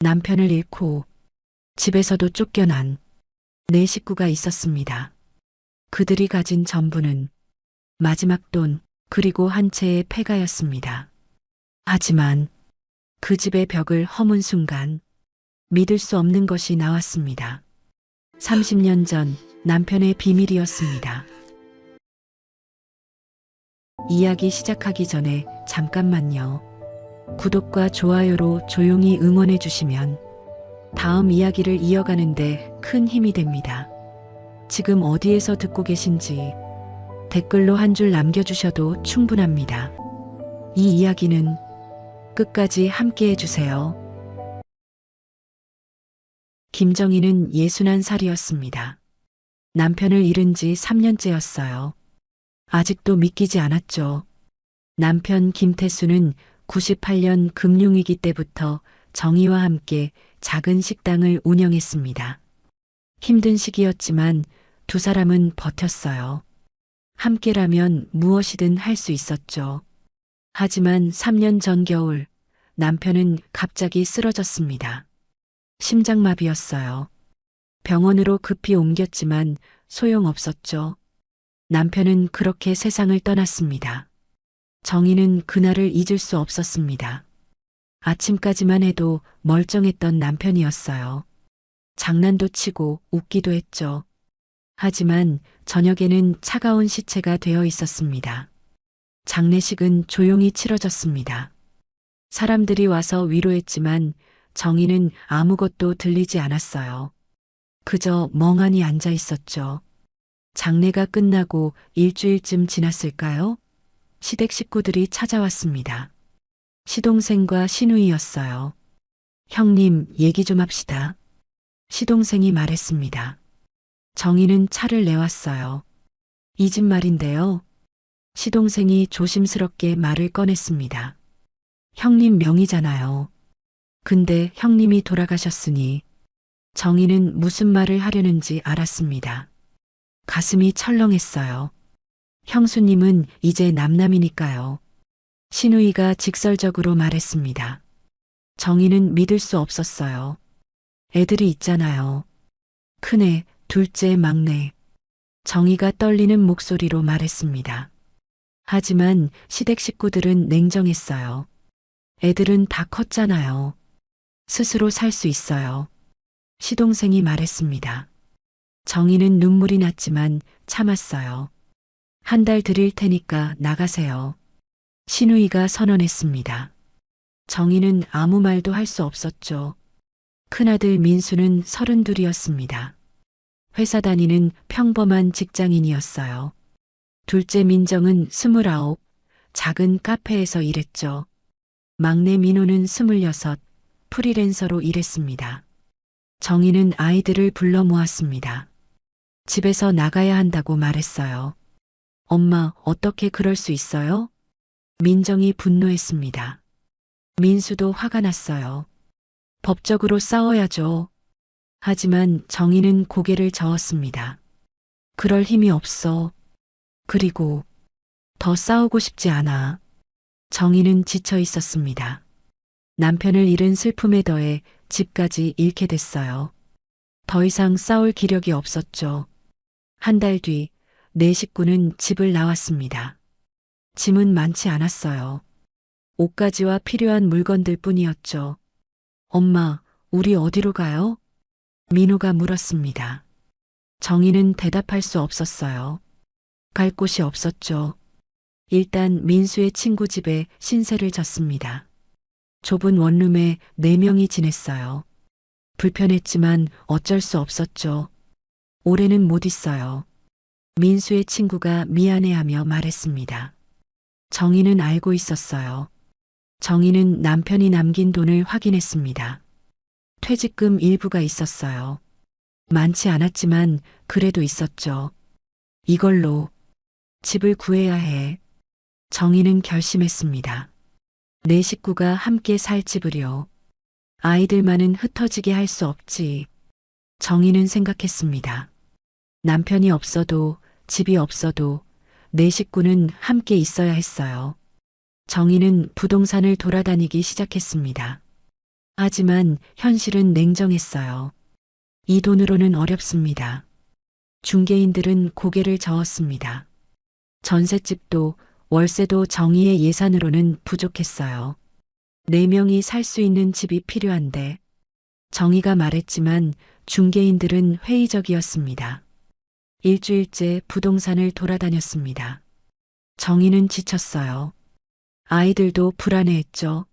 남편을 잃고 집에서도 쫓겨난 네 식구가 있었습니다. 그들이 가진 전부는 마지막 돈 그리고 한 채의 폐가였습니다. 하지만 그 집의 벽을 허문 순간 믿을 수 없는 것이 나왔습니다. 30년 전 남편의 비밀이었습니다. 이야기 시작하기 전에 잠깐만요. 구독과 좋아요로 조용히 응원해 주시면 다음 이야기를 이어가는데 큰 힘이 됩니다. 지금 어디에서 듣고 계신지 댓글로 한 줄 남겨주셔도 충분합니다. 이 이야기는 끝까지 함께 해주세요. 김정희는 61살이었습니다. 남편을 잃은 지 3년째였어요. 아직도 믿기지 않았죠. 남편 김태수는 98년 금융위기 때부터 정희와 함께 작은 식당을 운영했습니다. 힘든 시기였지만 두 사람은 버텼어요. 함께라면 무엇이든 할 수 있었죠. 하지만 3년 전 겨울 남편은 갑자기 쓰러졌습니다. 심장마비였어요. 병원으로 급히 옮겼지만 소용없었죠. 남편은 그렇게 세상을 떠났습니다. 정희는 그날을 잊을 수 없었습니다. 아침까지만 해도 멀쩡했던 남편이었어요. 장난도 치고 웃기도 했죠. 하지만 저녁에는 차가운 시체가 되어 있었습니다. 장례식은 조용히 치러졌습니다. 사람들이 와서 위로했지만 정희는 아무것도 들리지 않았어요. 그저 멍하니 앉아 있었죠. 장례가 끝나고 일주일쯤 지났을까요? 시댁 식구들이 찾아왔습니다. 시동생과 시누이였어요. 형님, 얘기 좀 합시다. 시동생이 말했습니다. 정희는 차를 내왔어요. 이 집 말인데요. 시동생이 조심스럽게 말을 꺼냈습니다. 형님 명의잖아요. 근데 형님이 돌아가셨으니 정희는 무슨 말을 하려는지 알았습니다. 가슴이 철렁했어요. 형수님은 이제 남남이니까요. 시누이가 직설적으로 말했습니다. 정희는 믿을 수 없었어요. 애들이 있잖아요. 큰애, 둘째, 막내. 정희가 떨리는 목소리로 말했습니다. 하지만 시댁 식구들은 냉정했어요. 애들은 다 컸잖아요. 스스로 살 수 있어요. 시동생이 말했습니다. 정희는 눈물이 났지만 참았어요. 한 달 드릴 테니까 나가세요. 시누이가 선언했습니다. 정희는 아무 말도 할 수 없었죠. 큰아들 민수는 32이었습니다. 회사 다니는 평범한 직장인이었어요. 둘째 민정은 29, 작은 카페에서 일했죠. 막내 민호는 26, 프리랜서로 일했습니다. 정희는 아이들을 불러 모았습니다. 집에서 나가야 한다고 말했어요. 엄마, 어떻게 그럴 수 있어요? 민정이 분노했습니다. 민수도 화가 났어요. 법적으로 싸워야죠. 하지만 정희는 고개를 저었습니다. 그럴 힘이 없어. 그리고 더 싸우고 싶지 않아. 정희는 지쳐 있었습니다. 남편을 잃은 슬픔에 더해 집까지 잃게 됐어요. 더 이상 싸울 기력이 없었죠. 한 달 뒤, 네 식구는 집을 나왔습니다. 짐은 많지 않았어요. 옷가지와 필요한 물건들 뿐이었죠. 엄마, 우리 어디로 가요? 민호가 물었습니다. 정희는 대답할 수 없었어요. 갈 곳이 없었죠. 일단 민수의 친구 집에 신세를 졌습니다. 좁은 원룸에 4명이 지냈어요. 불편했지만 어쩔 수 없었죠. 올해는 못 있어요. 민수의 친구가 미안해하며 말했습니다. 정희는 알고 있었어요. 정희는 남편이 남긴 돈을 확인했습니다. 퇴직금 일부가 있었어요. 많지 않았지만 그래도 있었죠. 이걸로 집을 구해야 해. 정희는 결심했습니다. 네 식구가 함께 살 집을요. 아이들만은 흩어지게 할 수 없지. 정희는 생각했습니다. 남편이 없어도 집이 없어도 네 식구는 함께 있어야 했어요. 정희는 부동산을 돌아다니기 시작했습니다. 하지만 현실은 냉정했어요. 이 돈으로는 어렵습니다. 중개인들은 고개를 저었습니다. 전셋집도 월세도 정의의 예산으로는 부족했어요. 4명이 살 수 있는 집이 필요한데 정의가 말했지만 중개인들은 회의적이었습니다. 일주일째 부동산을 돌아다녔습니다. 정의는 지쳤어요. 아이들도 불안해했죠.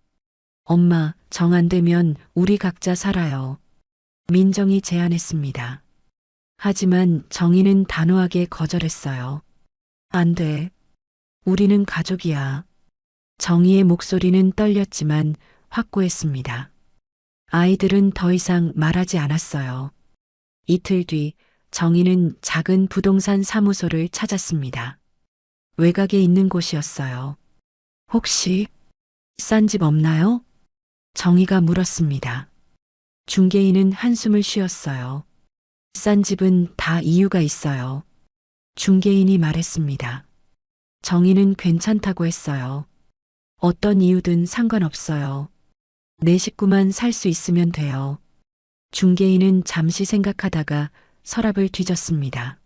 엄마, 정 안 되면 우리 각자 살아요. 민정이 제안했습니다. 하지만 정의는 단호하게 거절했어요. 안 돼. 우리는 가족이야. 정의의 목소리는 떨렸지만 확고했습니다. 아이들은 더 이상 말하지 않았어요. 이틀 뒤 정의는 작은 부동산 사무소를 찾았습니다. 외곽에 있는 곳이었어요. 혹시 싼 집 없나요? 정의가 물었습니다. 중개인은 한숨을 쉬었어요. 싼 집은 다 이유가 있어요. 중개인이 말했습니다. 정의는 괜찮다고 했어요. 어떤 이유든 상관없어요. 내 식구만 살 수 있으면 돼요. 중개인은 잠시 생각하다가 서랍을 뒤졌습니다.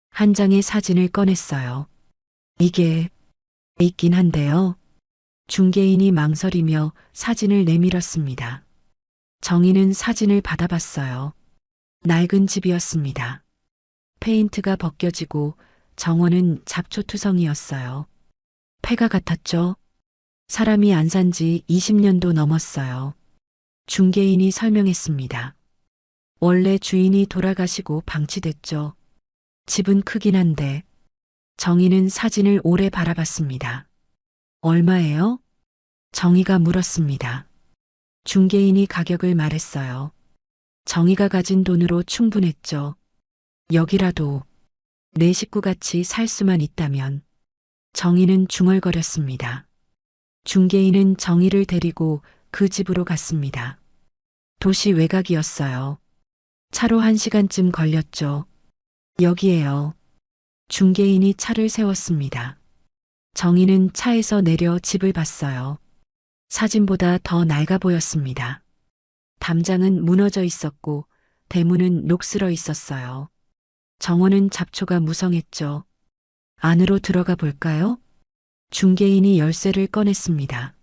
한 장의 사진을 꺼냈어요. 이게 있긴 한데요. 중개인이 망설이며 사진을 내밀었습니다. 정의는 사진을 받아봤어요. 낡은 집이었습니다. 페인트가 벗겨지고 정원은 잡초투성이었어요. 폐가 같았죠? 사람이 안 산 지 20년도 넘었어요. 중개인이 설명했습니다. 원래 주인이 돌아가시고 방치됐죠. 집은 크긴 한데 정의는 사진을 오래 바라봤습니다. 얼마예요? 정의가 물었습니다. 중개인이 가격을 말했어요. 정의가 가진 돈으로 충분했죠. 여기라도 내 식구같이 살 수만 있다면. 정의는 중얼거렸습니다. 중개인은 정의를 데리고 그 집으로 갔습니다. 도시 외곽이었어요. 차로 1시간쯤 걸렸죠. 여기에요. 중개인이 차를 세웠습니다. 정의는 차에서 내려 집을 봤어요. 사진보다 더 낡아 보였습니다. 담장은 무너져 있었고 대문은 녹슬어 있었어요. 정원은 잡초가 무성했죠. 안으로 들어가 볼까요? 중개인이 열쇠를 꺼냈습니다.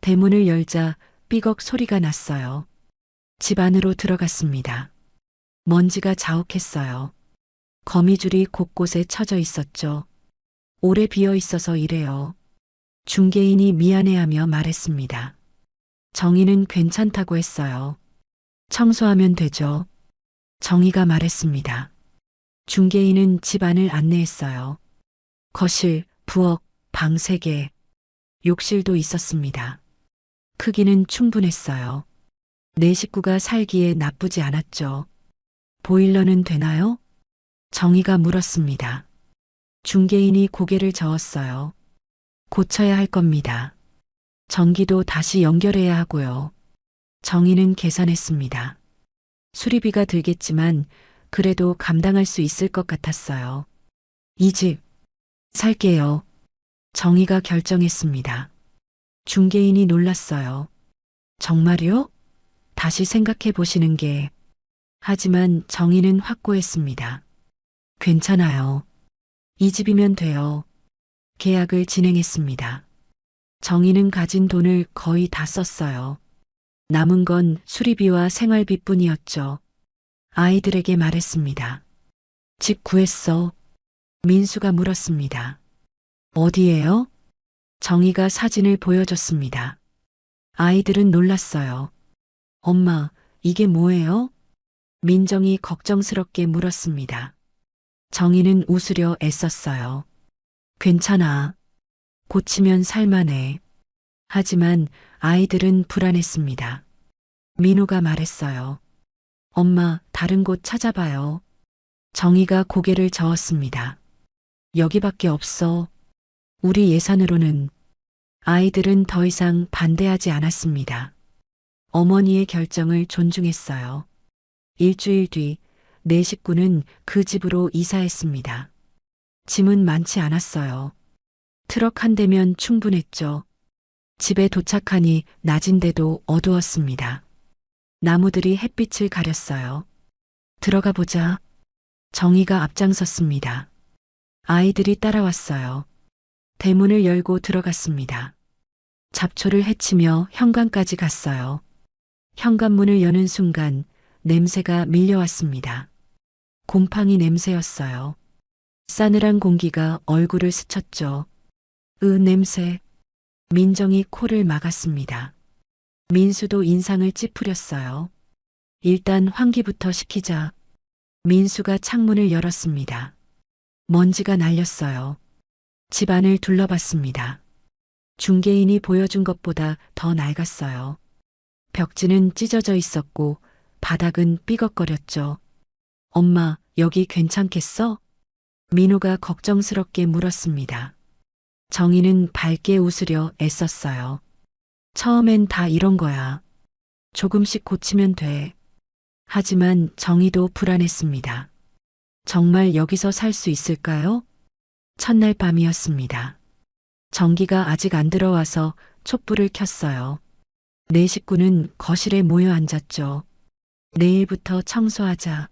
대문을 열자 삐걱 소리가 났어요. 집 안으로 들어갔습니다. 먼지가 자욱했어요. 거미줄이 곳곳에 쳐져 있었죠. 오래 비어 있어서 이래요. 중개인이 미안해하며 말했습니다. 정의는 괜찮다고 했어요. 청소하면 되죠. 정의가 말했습니다. 중개인은 집 안을 안내했어요. 거실, 부엌, 방 3개, 욕실도 있었습니다. 크기는 충분했어요. 내 식구가 살기에 나쁘지 않았죠. 보일러는 되나요? 정의가 물었습니다. 중개인이 고개를 저었어요. 고쳐야 할 겁니다. 전기도 다시 연결해야 하고요. 정의는 계산했습니다. 수리비가 들겠지만 그래도 감당할 수 있을 것 같았어요. 이 집 살게요. 정의가 결정했습니다. 중개인이 놀랐어요. 정말요? 다시 생각해 보시는 게. 하지만 정의는 확고했습니다. 괜찮아요. 이 집이면 돼요. 계약을 진행했습니다. 정의는 가진 돈을 거의 다 썼어요. 남은 건 수리비와 생활비뿐이었죠. 아이들에게 말했습니다. 집 구했어. 민수가 물었습니다. 어디에요? 정의가 사진을 보여줬습니다. 아이들은 놀랐어요. 엄마, 이게 뭐예요? 민정이 걱정스럽게 물었습니다. 정의는 웃으려 애썼어요. 괜찮아. 고치면 살만해. 하지만 아이들은 불안했습니다. 민호가 말했어요. 엄마, 다른 곳 찾아봐요. 정의가 고개를 저었습니다. 여기밖에 없어. 우리 예산으로는. 아이들은 더 이상 반대하지 않았습니다. 어머니의 결정을 존중했어요. 일주일 뒤 내 식구는 그 집으로 이사했습니다. 짐은 많지 않았어요. 트럭 한 대면 충분했죠. 집에 도착하니 낮인데도 어두웠습니다. 나무들이 햇빛을 가렸어요. 들어가 보자. 정희가 앞장섰습니다. 아이들이 따라왔어요. 대문을 열고 들어갔습니다. 잡초를 헤치며 현관까지 갔어요. 현관문을 여는 순간 냄새가 밀려왔습니다. 곰팡이 냄새였어요. 싸늘한 공기가 얼굴을 스쳤죠. 냄새. 민정이 코를 막았습니다. 민수도 인상을 찌푸렸어요. 일단 환기부터 시키자. 민수가 창문을 열었습니다. 먼지가 날렸어요. 집안을 둘러봤습니다. 중개인이 보여준 것보다 더 낡았어요. 벽지는 찢어져 있었고 바닥은 삐걱거렸죠. 엄마, 여기 괜찮겠어? 민호가 걱정스럽게 물었습니다. 정희는 밝게 웃으려 애썼어요. 처음엔 다 이런 거야. 조금씩 고치면 돼. 하지만 정희도 불안했습니다. 정말 여기서 살 수 있을까요? 첫날 밤이었습니다. 전기가 아직 안 들어와서 촛불을 켰어요. 네 식구는 거실에 모여 앉았죠. 내일부터 청소하자.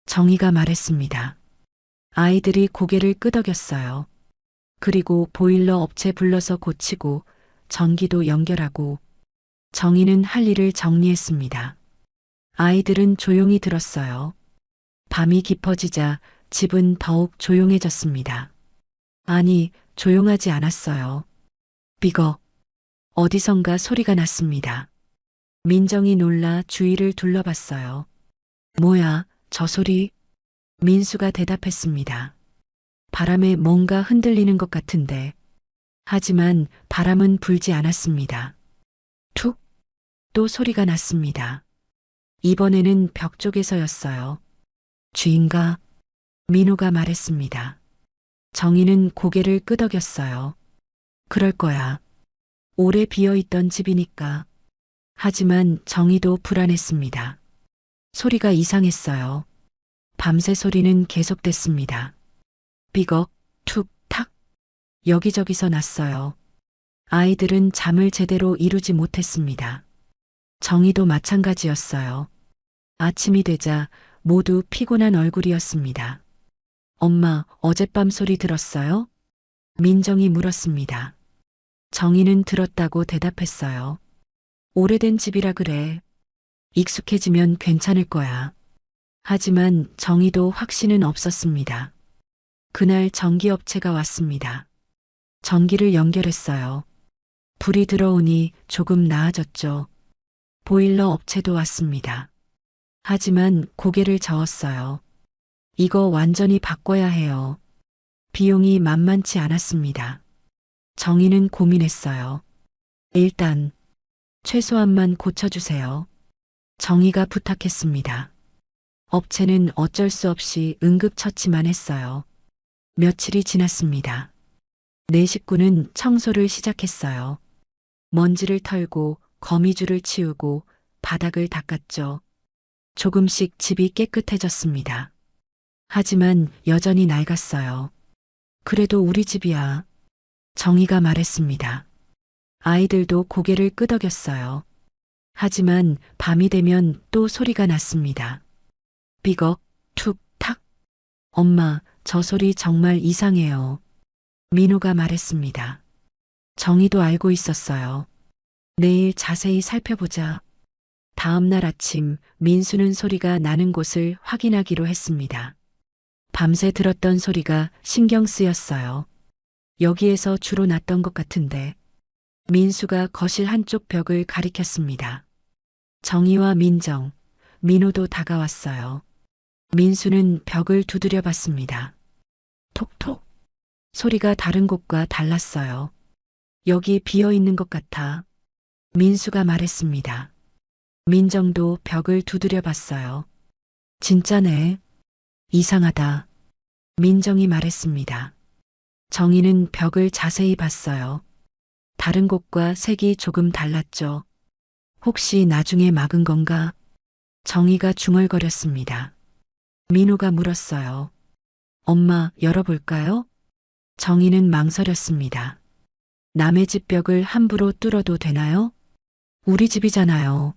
정희가 말했습니다. 아이들이 고개를 끄덕였어요. 그리고 보일러 업체 불러서 고치고 전기도 연결하고 정희는 할 일을 정리했습니다. 아이들은 조용히 들었어요. 밤이 깊어지자 집은 더욱 조용해졌습니다. 아니, 조용하지 않았어요. 삐걱. 어디선가 소리가 났습니다. 민정이 놀라 주위를 둘러봤어요. 뭐야, 저 소리? 민수가 대답했습니다. 바람에 뭔가 흔들리는 것 같은데. 하지만 바람은 불지 않았습니다. 툭! 또 소리가 났습니다. 이번에는 벽 쪽에서였어요. 쥐인가? 민호가 말했습니다. 정희는 고개를 끄덕였어요. 그럴 거야. 오래 비어있던 집이니까. 하지만 정희도 불안했습니다. 소리가 이상했어요. 밤새 소리는 계속됐습니다. 삐걱, 툭, 탁. 여기저기서 났어요. 아이들은 잠을 제대로 이루지 못했습니다. 정희도 마찬가지였어요. 아침이 되자 모두 피곤한 얼굴이었습니다. 엄마, 어젯밤 소리 들었어요? 민정이 물었습니다. 정희는 들었다고 대답했어요. 오래된 집이라 그래. 익숙해지면 괜찮을 거야. 하지만 정희도 확신은 없었습니다. 그날 전기업체가 왔습니다. 전기를 연결했어요. 불이 들어오니 조금 나아졌죠. 보일러 업체도 왔습니다. 하지만 고개를 저었어요. 이거 완전히 바꿔야 해요. 비용이 만만치 않았습니다. 정희는 고민했어요. 일단 최소한만 고쳐주세요. 정희가 부탁했습니다. 업체는 어쩔 수 없이 응급처치만 했어요. 며칠이 지났습니다. 네 식구는 청소를 시작했어요. 먼지를 털고 거미줄을 치우고 바닥을 닦았죠. 조금씩 집이 깨끗해졌습니다. 하지만 여전히 낡았어요. 그래도 우리 집이야. 정희가 말했습니다. 아이들도 고개를 끄덕였어요. 하지만 밤이 되면 또 소리가 났습니다. 삐걱, 툭, 탁. 엄마, 저 소리 정말 이상해요. 민호가 말했습니다. 정희도 알고 있었어요. 내일 자세히 살펴보자. 다음 날 아침 민수는 소리가 나는 곳을 확인하기로 했습니다. 밤새 들었던 소리가 신경 쓰였어요. 여기에서 주로 났던 것 같은데. 민수가 거실 한쪽 벽을 가리켰습니다. 정희와 민정, 민호도 다가왔어요. 민수는 벽을 두드려 봤습니다. 톡톡. 소리가 다른 곳과 달랐어요. 여기 비어 있는 것 같아. 민수가 말했습니다. 민정도 벽을 두드려 봤어요. 진짜네. 이상하다. 민정이 말했습니다. 정희는 벽을 자세히 봤어요. 다른 곳과 색이 조금 달랐죠. 혹시 나중에 막은 건가? 정희가 중얼거렸습니다. 민호가 물었어요. 엄마, 열어볼까요? 정희는 망설였습니다. 남의 집 벽을 함부로 뚫어도 되나요? 우리 집이잖아요.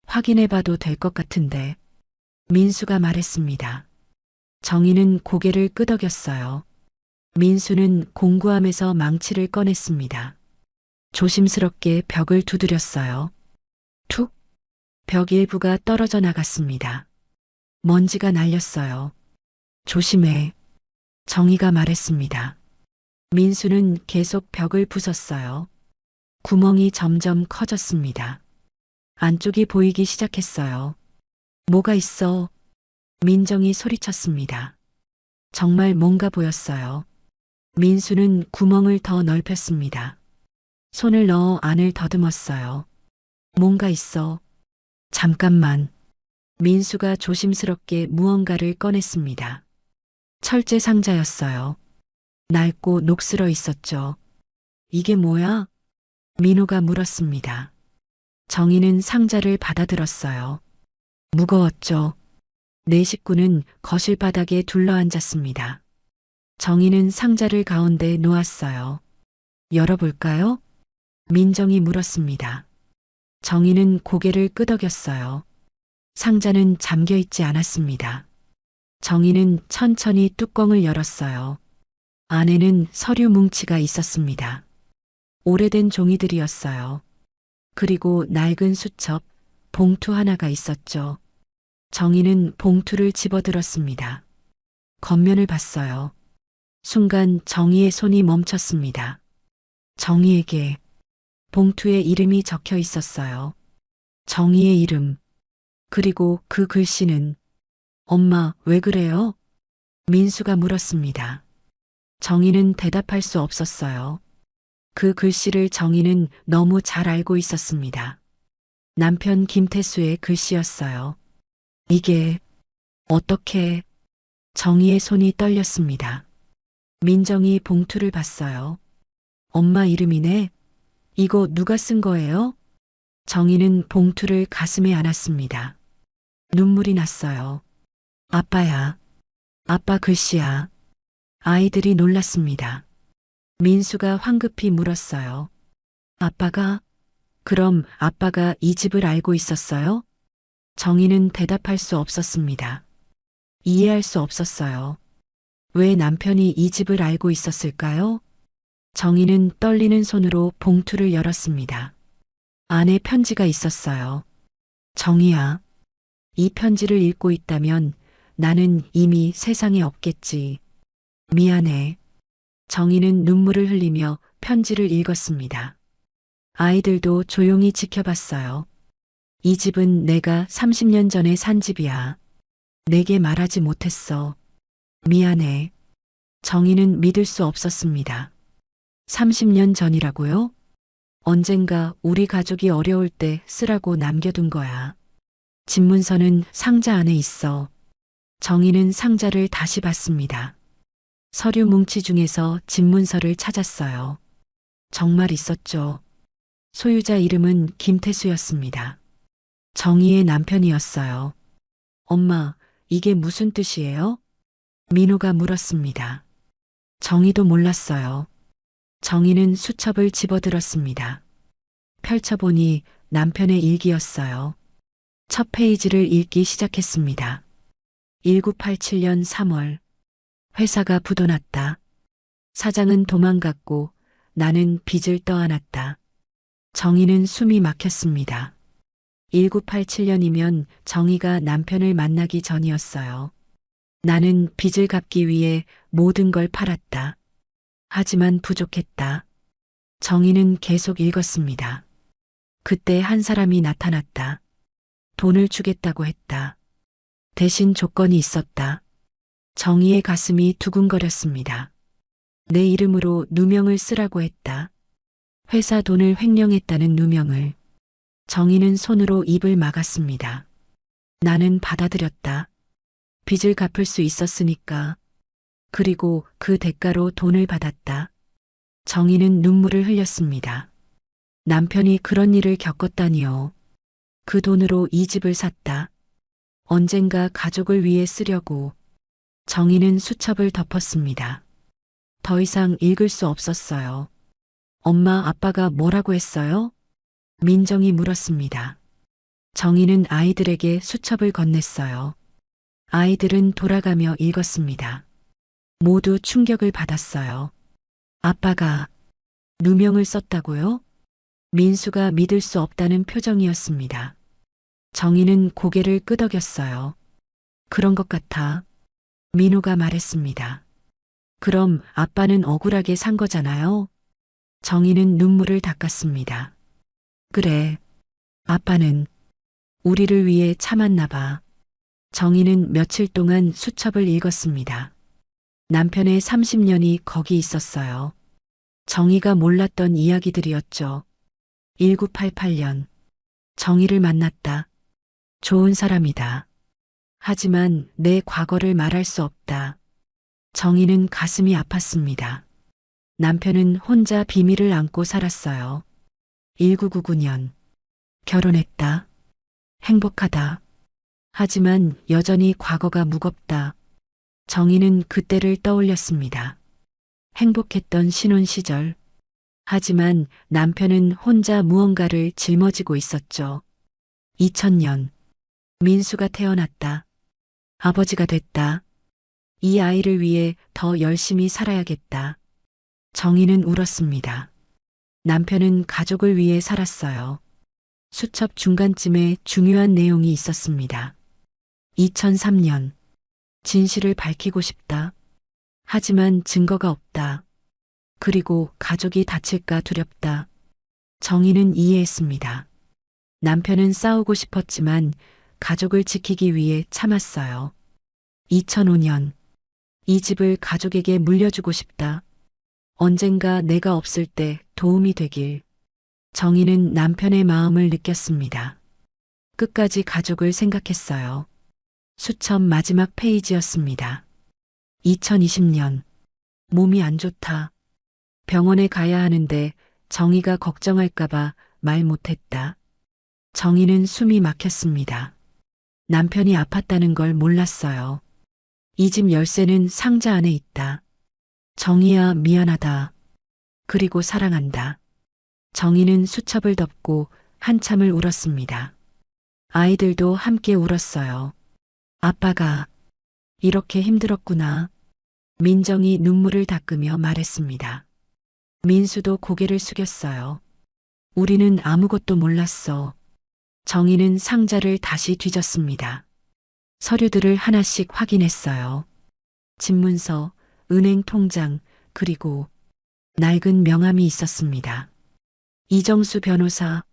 확인해 봐도 될 것 같은데. 민수가 말했습니다. 정희는 고개를 끄덕였어요. 민수는 공구함에서 망치를 꺼냈습니다. 조심스럽게 벽을 두드렸어요. 툭! 벽 일부가 떨어져 나갔습니다. 먼지가 날렸어요. 조심해. 정희가 말했습니다. 민수는 계속 벽을 부쉈어요. 구멍이 점점 커졌습니다. 안쪽이 보이기 시작했어요. 뭐가 있어? 민정이 소리쳤습니다. 정말 뭔가 보였어요. 민수는 구멍을 더 넓혔습니다. 손을 넣어 안을 더듬었어요. 뭔가 있어. 잠깐만. 민수가 조심스럽게 무언가를 꺼냈습니다. 철제 상자였어요. 낡고 녹슬어 있었죠. 이게 뭐야? 민호가 물었습니다. 정희는 상자를 받아들었어요. 무거웠죠. 네 식구는 거실 바닥에 둘러앉았습니다. 정희는 상자를 가운데 놓았어요. 열어볼까요? 민정이 물었습니다. 정희는 고개를 끄덕였어요. 상자는 잠겨 있지 않았습니다. 정희는 천천히 뚜껑을 열었어요. 안에는 서류 뭉치가 있었습니다. 오래된 종이들이었어요. 그리고 낡은 수첩, 봉투 하나가 있었죠. 정희는 봉투를 집어들었습니다. 겉면을 봤어요. 순간 정희의 손이 멈췄습니다. 정희에게 봉투에 이름이 적혀 있었어요. 정희의 이름. 그리고 그 글씨는 엄마, 왜 그래요? 민수가 물었습니다. 정희는 대답할 수 없었어요. 그 글씨를 정희는 너무 잘 알고 있었습니다. 남편 김태수의 글씨였어요. 이게 어떻게? 정희의 손이 떨렸습니다. 민정이 봉투를 봤어요. 엄마 이름이네. 이거 누가 쓴 거예요? 정희는 봉투를 가슴에 안았습니다. 눈물이 났어요. 아빠야. 아빠 글씨야. 아이들이 놀랐습니다. 민수가 황급히 물었어요. 아빠가? 그럼 아빠가 이 집을 알고 있었어요? 정희는 대답할 수 없었습니다. 이해할 수 없었어요. 왜 남편이 이 집을 알고 있었을까요? 정희는 떨리는 손으로 봉투를 열었습니다. 안에 편지가 있었어요. 정희야, 이 편지를 읽고 있다면 나는 이미 세상에 없겠지. 미안해. 정희는 눈물을 흘리며 편지를 읽었습니다. 아이들도 조용히 지켜봤어요. 이 집은 내가 30년 전에 산 집이야. 내게 말하지 못했어. 미안해. 정희는 믿을 수 없었습니다. 30년 전이라고요? 언젠가 우리 가족이 어려울 때 쓰라고 남겨둔 거야. 집문서는 상자 안에 있어. 정희는 상자를 다시 봤습니다. 서류 뭉치 중에서 집문서를 찾았어요. 정말 있었죠. 소유자 이름은 김태수였습니다. 정희의 남편이었어요. 엄마, 이게 무슨 뜻이에요? 민호가 물었습니다. 정희도 몰랐어요. 정희는 수첩을 집어들었습니다. 펼쳐보니 남편의 일기였어요. 첫 페이지를 읽기 시작했습니다. 1987년 3월. 회사가 부도났다. 사장은 도망갔고 나는 빚을 떠안았다. 정희는 숨이 막혔습니다. 1987년이면 정희가 남편을 만나기 전이었어요. 나는 빚을 갚기 위해 모든 걸 팔았다. 하지만 부족했다. 정희는 계속 읽었습니다. 그때 한 사람이 나타났다. 돈을 주겠다고 했다. 대신 조건이 있었다. 정희의 가슴이 두근거렸습니다. 내 이름으로 누명을 쓰라고 했다. 회사 돈을 횡령했다는 누명을. 정희는 손으로 입을 막았습니다. 나는 받아들였다. 빚을 갚을 수 있었으니까. 그리고 그 대가로 돈을 받았다. 정희는 눈물을 흘렸습니다. 남편이 그런 일을 겪었다니요. 그 돈으로 이 집을 샀다. 언젠가 가족을 위해 쓰려고. 정희는 수첩을 덮었습니다. 더 이상 읽을 수 없었어요. 엄마, 아빠가 뭐라고 했어요? 민정이 물었습니다. 정희는 아이들에게 수첩을 건넸어요. 아이들은 돌아가며 읽었습니다. 모두 충격을 받았어요. 아빠가 누명을 썼다고요? 민수가 믿을 수 없다는 표정이었습니다. 정희는 고개를 끄덕였어요. 그런 것 같아. 민호가 말했습니다. 그럼 아빠는 억울하게 산 거잖아요? 정희는 눈물을 닦았습니다. 그래. 아빠는 우리를 위해 참았나 봐. 정희는 며칠 동안 수첩을 읽었습니다. 남편의 30년이 거기 있었어요. 정희가 몰랐던 이야기들이었죠. 1988년. 정희를 만났다. 좋은 사람이다. 하지만 내 과거를 말할 수 없다. 정희는 가슴이 아팠습니다. 남편은 혼자 비밀을 안고 살았어요. 1999년. 결혼했다. 행복하다. 하지만 여전히 과거가 무겁다. 정희는 그때를 떠올렸습니다. 행복했던 신혼 시절. 하지만 남편은 혼자 무언가를 짊어지고 있었죠. 2000년. 민수가 태어났다. 아버지가 됐다. 이 아이를 위해 더 열심히 살아야겠다. 정희는 울었습니다. 남편은 가족을 위해 살았어요. 수첩 중간쯤에 중요한 내용이 있었습니다. 2003년. 진실을 밝히고 싶다. 하지만 증거가 없다. 그리고 가족이 다칠까 두렵다. 정희는 이해했습니다. 남편은 싸우고 싶었지만 가족을 지키기 위해 참았어요. 2005년. 이 집을 가족에게 물려주고 싶다. 언젠가 내가 없을 때 도움이 되길. 정희는 남편의 마음을 느꼈습니다. 끝까지 가족을 생각했어요. 수첩 마지막 페이지였습니다. 2020년. 몸이 안 좋다. 병원에 가야 하는데 정희가 걱정할까봐 말 못했다. 정희는 숨이 막혔습니다. 남편이 아팠다는 걸 몰랐어요. 이 집 열쇠는 상자 안에 있다. 정희야, 미안하다. 그리고 사랑한다. 정희는 수첩을 덮고 한참을 울었습니다. 아이들도 함께 울었어요. 아빠가 이렇게 힘들었구나. 민정이 눈물을 닦으며 말했습니다. 민수도 고개를 숙였어요. 우리는 아무것도 몰랐어. 정희는 상자를 다시 뒤졌습니다. 서류들을 하나씩 확인했어요. 집문서, 은행 통장, 그리고 낡은 명함이 있었습니다. 이정수 변호사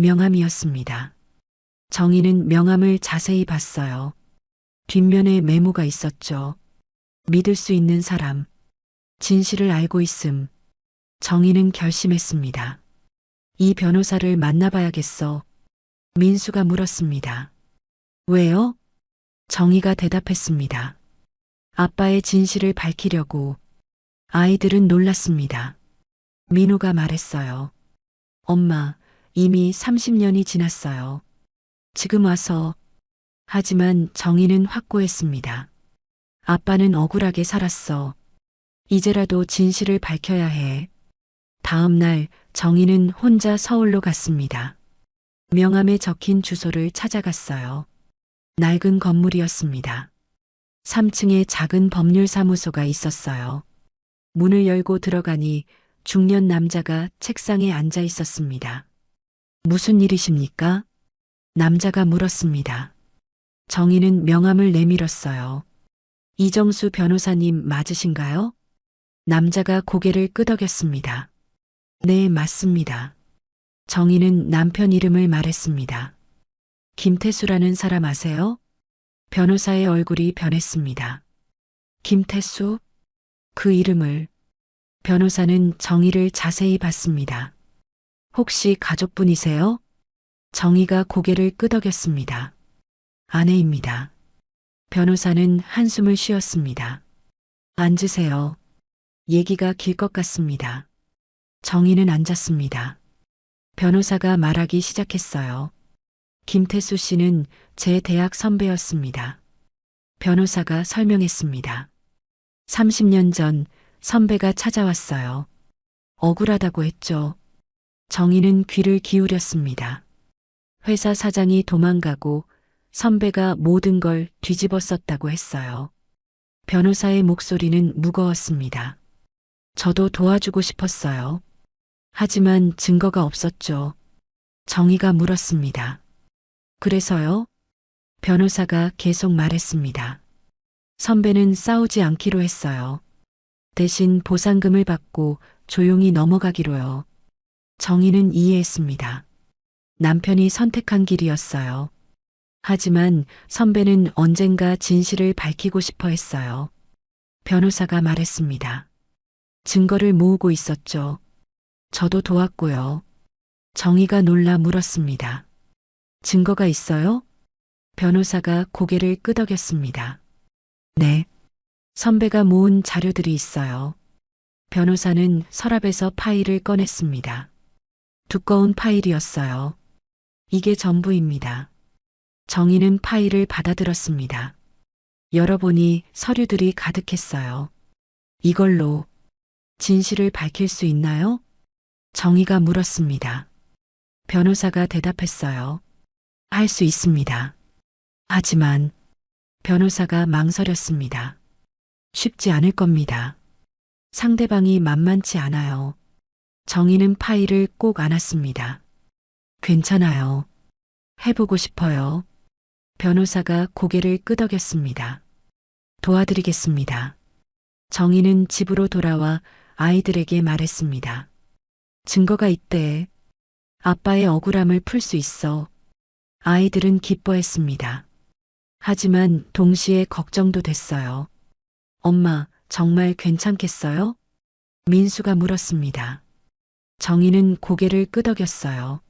명함이었습니다. 정희는 명함을 자세히 봤어요. 뒷면에 메모가 있었죠. 믿을 수 있는 사람, 진실을 알고 있음. 정희는 결심했습니다. 이 변호사를 만나봐야겠어. 민수가 물었습니다. 왜요? 정희가 대답했습니다. 아빠의 진실을 밝히려고. 아이들은 놀랐습니다. 민호가 말했어요. 엄마, 이미 30년이 지났어요. 지금 와서. 하지만 정희는 확고했습니다. 아빠는 억울하게 살았어. 이제라도 진실을 밝혀야 해. 다음 날 정희는 혼자 서울로 갔습니다. 명함에 적힌 주소를 찾아갔어요. 낡은 건물이었습니다. 3층에 작은 법률사무소가 있었어요. 문을 열고 들어가니 중년 남자가 책상에 앉아 있었습니다. 무슨 일이십니까? 남자가 물었습니다. 정희는 명함을 내밀었어요. 이정수 변호사님 맞으신가요? 남자가 고개를 끄덕였습니다. 네, 맞습니다. 정희는 남편 이름을 말했습니다. 김태수라는 사람 아세요? 변호사의 얼굴이 변했습니다. 김태수? 그 이름을. 변호사는 정희를 자세히 봤습니다. 혹시 가족분이세요? 정희가 고개를 끄덕였습니다. 아내입니다. 변호사는 한숨을 쉬었습니다. 앉으세요. 얘기가 길 것 같습니다. 정희는 앉았습니다. 변호사가 말하기 시작했어요. 김태수 씨는 제 대학 선배였습니다. 변호사가 설명했습니다. 30년 전 선배가 찾아왔어요. 억울하다고 했죠. 정희는 귀를 기울였습니다. 회사 사장이 도망가고 선배가 모든 걸 뒤집어 썼다고 했어요. 변호사의 목소리는 무거웠습니다. 저도 도와주고 싶었어요. 하지만 증거가 없었죠. 정희가 물었습니다. 그래서요? 변호사가 계속 말했습니다. 선배는 싸우지 않기로 했어요. 대신 보상금을 받고 조용히 넘어가기로요. 정희는 이해했습니다. 남편이 선택한 길이었어요. 하지만 선배는 언젠가 진실을 밝히고 싶어 했어요. 변호사가 말했습니다. 증거를 모으고 있었죠. 저도 도왔고요. 정희가 놀라 물었습니다. 증거가 있어요? 변호사가 고개를 끄덕였습니다. 네. 선배가 모은 자료들이 있어요. 변호사는 서랍에서 파일을 꺼냈습니다. 두꺼운 파일이었어요. 이게 전부입니다. 정희는 파일을 받아들었습니다. 열어보니 서류들이 가득했어요. 이걸로 진실을 밝힐 수 있나요? 정희가 물었습니다. 변호사가 대답했어요. 할 수 있습니다. 하지만 변호사가 망설였습니다. 쉽지 않을 겁니다. 상대방이 만만치 않아요. 정희는 파일을 꼭 안았습니다. 괜찮아요. 해보고 싶어요. 변호사가 고개를 끄덕였습니다. 도와드리겠습니다. 정희는 집으로 돌아와 아이들에게 말했습니다. 증거가 있대. 아빠의 억울함을 풀 수 있어. 아이들은 기뻐했습니다. 하지만 동시에 걱정도 됐어요. 엄마, 정말 괜찮겠어요? 민수가 물었습니다. 정희는 고개를 끄덕였어요.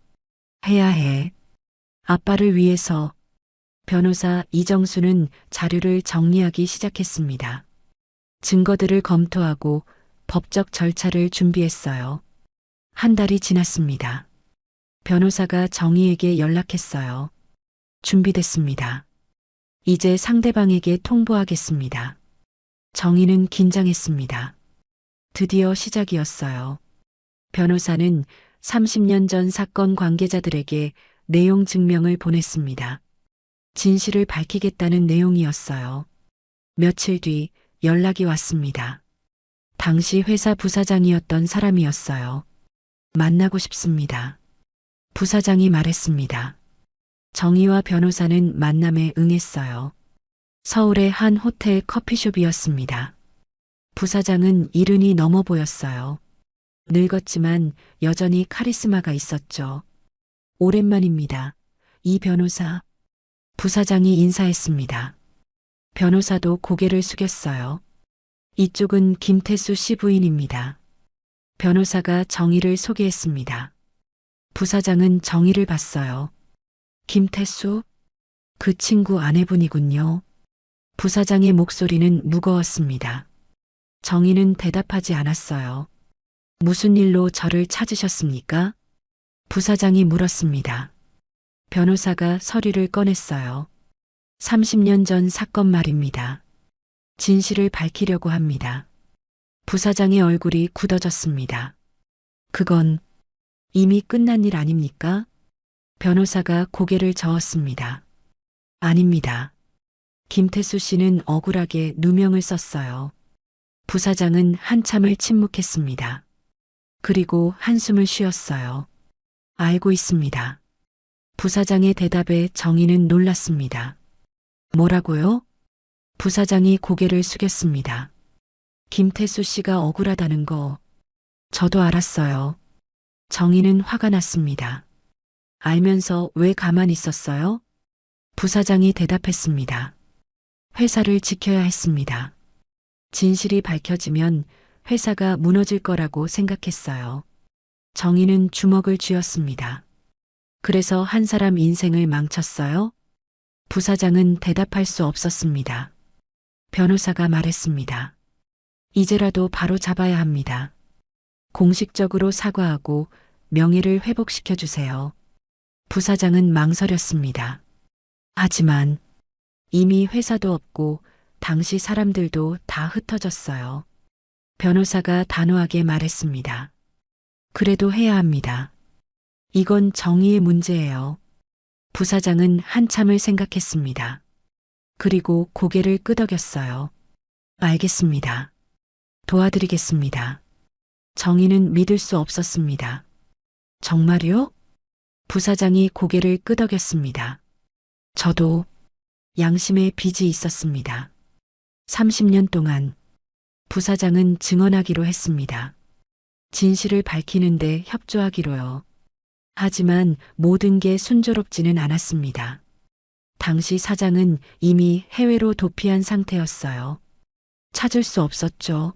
해야 해. 아빠를 위해서. 변호사 이정수는 자료를 정리하기 시작했습니다. 증거들을 검토하고 법적 절차를 준비했어요. 한 달이 지났습니다. 변호사가 정희에게 연락했어요. 준비됐습니다. 이제 상대방에게 통보하겠습니다. 정희는 긴장했습니다. 드디어 시작이었어요. 변호사는 30년 전 사건 관계자들에게 내용 증명을 보냈습니다. 진실을 밝히겠다는 내용이었어요. 며칠 뒤 연락이 왔습니다. 당시 회사 부사장이었던 사람이었어요. 만나고 싶습니다. 부사장이 말했습니다. 정희와 변호사는 만남에 응했어요. 서울의 한 호텔 커피숍이었습니다. 부사장은 70이 넘어 보였어요. 늙었지만 여전히 카리스마가 있었죠. 오랜만입니다. 이 변호사. 부사장이 인사했습니다. 변호사도 고개를 숙였어요. 이쪽은 김태수 씨 부인입니다. 변호사가 정희를 소개했습니다. 부사장은 정희를 봤어요. 김태수? 그 친구 아내분이군요. 부사장의 목소리는 무거웠습니다. 정희는 대답하지 않았어요. 무슨 일로 저를 찾으셨습니까? 부사장이 물었습니다. 변호사가 서류를 꺼냈어요. 30년 전 사건 말입니다. 진실을 밝히려고 합니다. 부사장의 얼굴이 굳어졌습니다. 그건 이미 끝난 일 아닙니까? 변호사가 고개를 저었습니다. 아닙니다. 김태수 씨는 억울하게 누명을 썼어요. 부사장은 한참을 침묵했습니다. 그리고 한숨을 쉬었어요. 알고 있습니다. 부사장의 대답에 정희는 놀랐습니다. 뭐라고요? 부사장이 고개를 숙였습니다. 김태수 씨가 억울하다는 거 저도 알았어요. 정희는 화가 났습니다. 알면서 왜 가만히 있었어요? 부사장이 대답했습니다. 회사를 지켜야 했습니다. 진실이 밝혀지면 회사가 무너질 거라고 생각했어요. 정희는 주먹을 쥐었습니다. 그래서 한 사람 인생을 망쳤어요? 부사장은 대답할 수 없었습니다. 변호사가 말했습니다. 이제라도 바로 잡아야 합니다. 공식적으로 사과하고 명예를 회복시켜 주세요. 부사장은 망설였습니다. 하지만 이미 회사도 없고 당시 사람들도 다 흩어졌어요. 변호사가 단호하게 말했습니다. 그래도 해야 합니다. 이건 정의의 문제예요. 부사장은 한참을 생각했습니다. 그리고 고개를 끄덕였어요. 알겠습니다. 도와드리겠습니다. 정의는 믿을 수 없었습니다. 정말요? 부사장이 고개를 끄덕였습니다. 저도 양심의 빚이 있었습니다. 30년 동안 부사장은 증언하기로 했습니다. 진실을 밝히는데 협조하기로요. 하지만 모든 게 순조롭지는 않았습니다. 당시 사장은 이미 해외로 도피한 상태였어요. 찾을 수 없었죠.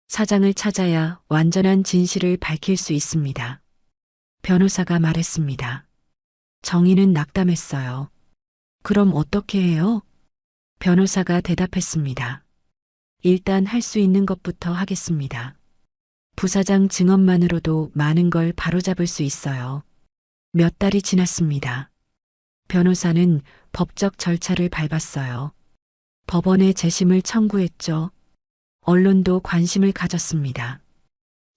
사장을 찾아야 완전한 진실을 밝힐 수 있습니다. 변호사가 말했습니다. 정의는 낙담했어요. 그럼 어떻게 해요? 변호사가 대답했습니다. 일단 할 수 있는 것부터 하겠습니다. 부사장 증언만으로도 많은 걸 바로잡을 수 있어요. 몇 달이 지났습니다. 변호사는 법적 절차를 밟았어요. 법원에 재심을 청구했죠. 언론도 관심을 가졌습니다.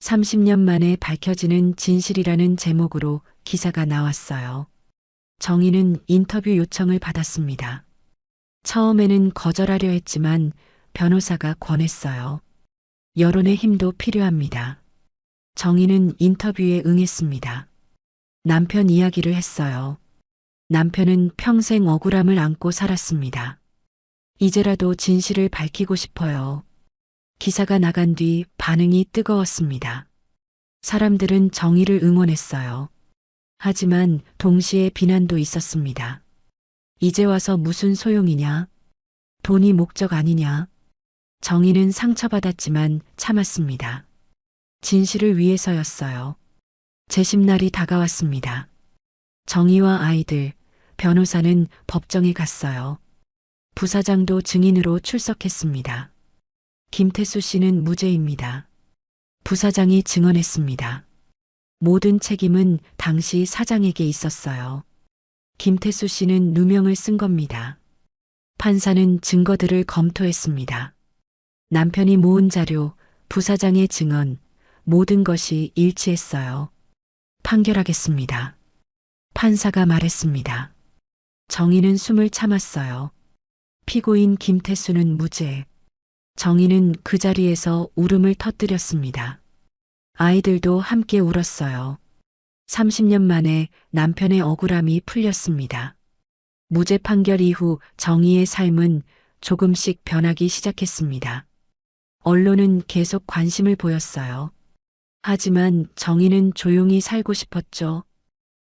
30년 만에 밝혀지는 진실이라는 제목으로 기사가 나왔어요. 정의는 인터뷰 요청을 받았습니다. 처음에는 거절하려 했지만 변호사가 권했어요. 여론의 힘도 필요합니다. 정의는 인터뷰에 응했습니다. 남편 이야기를 했어요. 남편은 평생 억울함을 안고 살았습니다. 이제라도 진실을 밝히고 싶어요. 기사가 나간 뒤 반응이 뜨거웠습니다. 사람들은 정의를 응원했어요. 하지만 동시에 비난도 있었습니다. 이제 와서 무슨 소용이냐? 돈이 목적 아니냐? 정의는 상처받았지만 참았습니다. 진실을 위해서였어요. 재심날이 다가왔습니다. 정의와 아이들, 변호사는 법정에 갔어요. 부사장도 증인으로 출석했습니다. 김태수 씨는 무죄입니다. 부사장이 증언했습니다. 모든 책임은 당시 사장에게 있었어요. 김태수 씨는 누명을 쓴 겁니다. 판사는 증거들을 검토했습니다. 남편이 모은 자료, 부사장의 증언, 모든 것이 일치했어요. 판결하겠습니다. 판사가 말했습니다. 정의는 숨을 참았어요. 피고인 김태수는 무죄. 정의는 그 자리에서 울음을 터뜨렸습니다. 아이들도 함께 울었어요. 30년 만에 남편의 억울함이 풀렸습니다. 무죄 판결 이후 정의의 삶은 조금씩 변하기 시작했습니다. 언론은 계속 관심을 보였어요. 하지만 정의는 조용히 살고 싶었죠.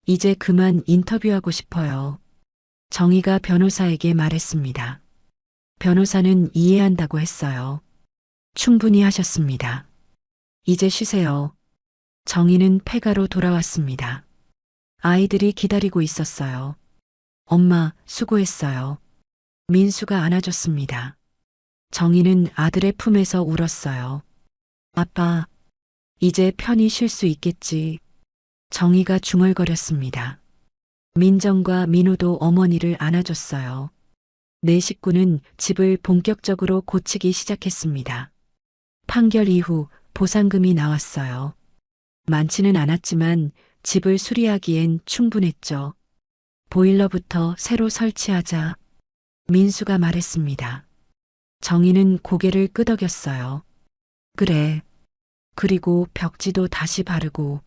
이제 그만 인터뷰하고 싶어요. 정의가 변호사에게 말했습니다. 변호사는 이해한다고 했어요. 충분히 하셨습니다. 이제 쉬세요. 정의는 폐가로 돌아왔습니다. 아이들이 기다리고 있었어요. 엄마, 수고했어요. 민수가 안아줬습니다. 정의는 아들의 품에서 울었어요. 아빠, 이제 편히 쉴 수 있겠지. 정의가 중얼거렸습니다. 민정과 민호도 어머니를 안아줬어요. 네 식구는 집을 본격적으로 고치기 시작했습니다. 판결 이후 보상금이 나왔어요. 많지는 않았지만 집을 수리하기엔 충분했죠. 보일러부터 새로 설치하자. 민수가 말했습니다. 정의는 고개를 끄덕였어요. 그래. 그리고 벽지도 다시 바르고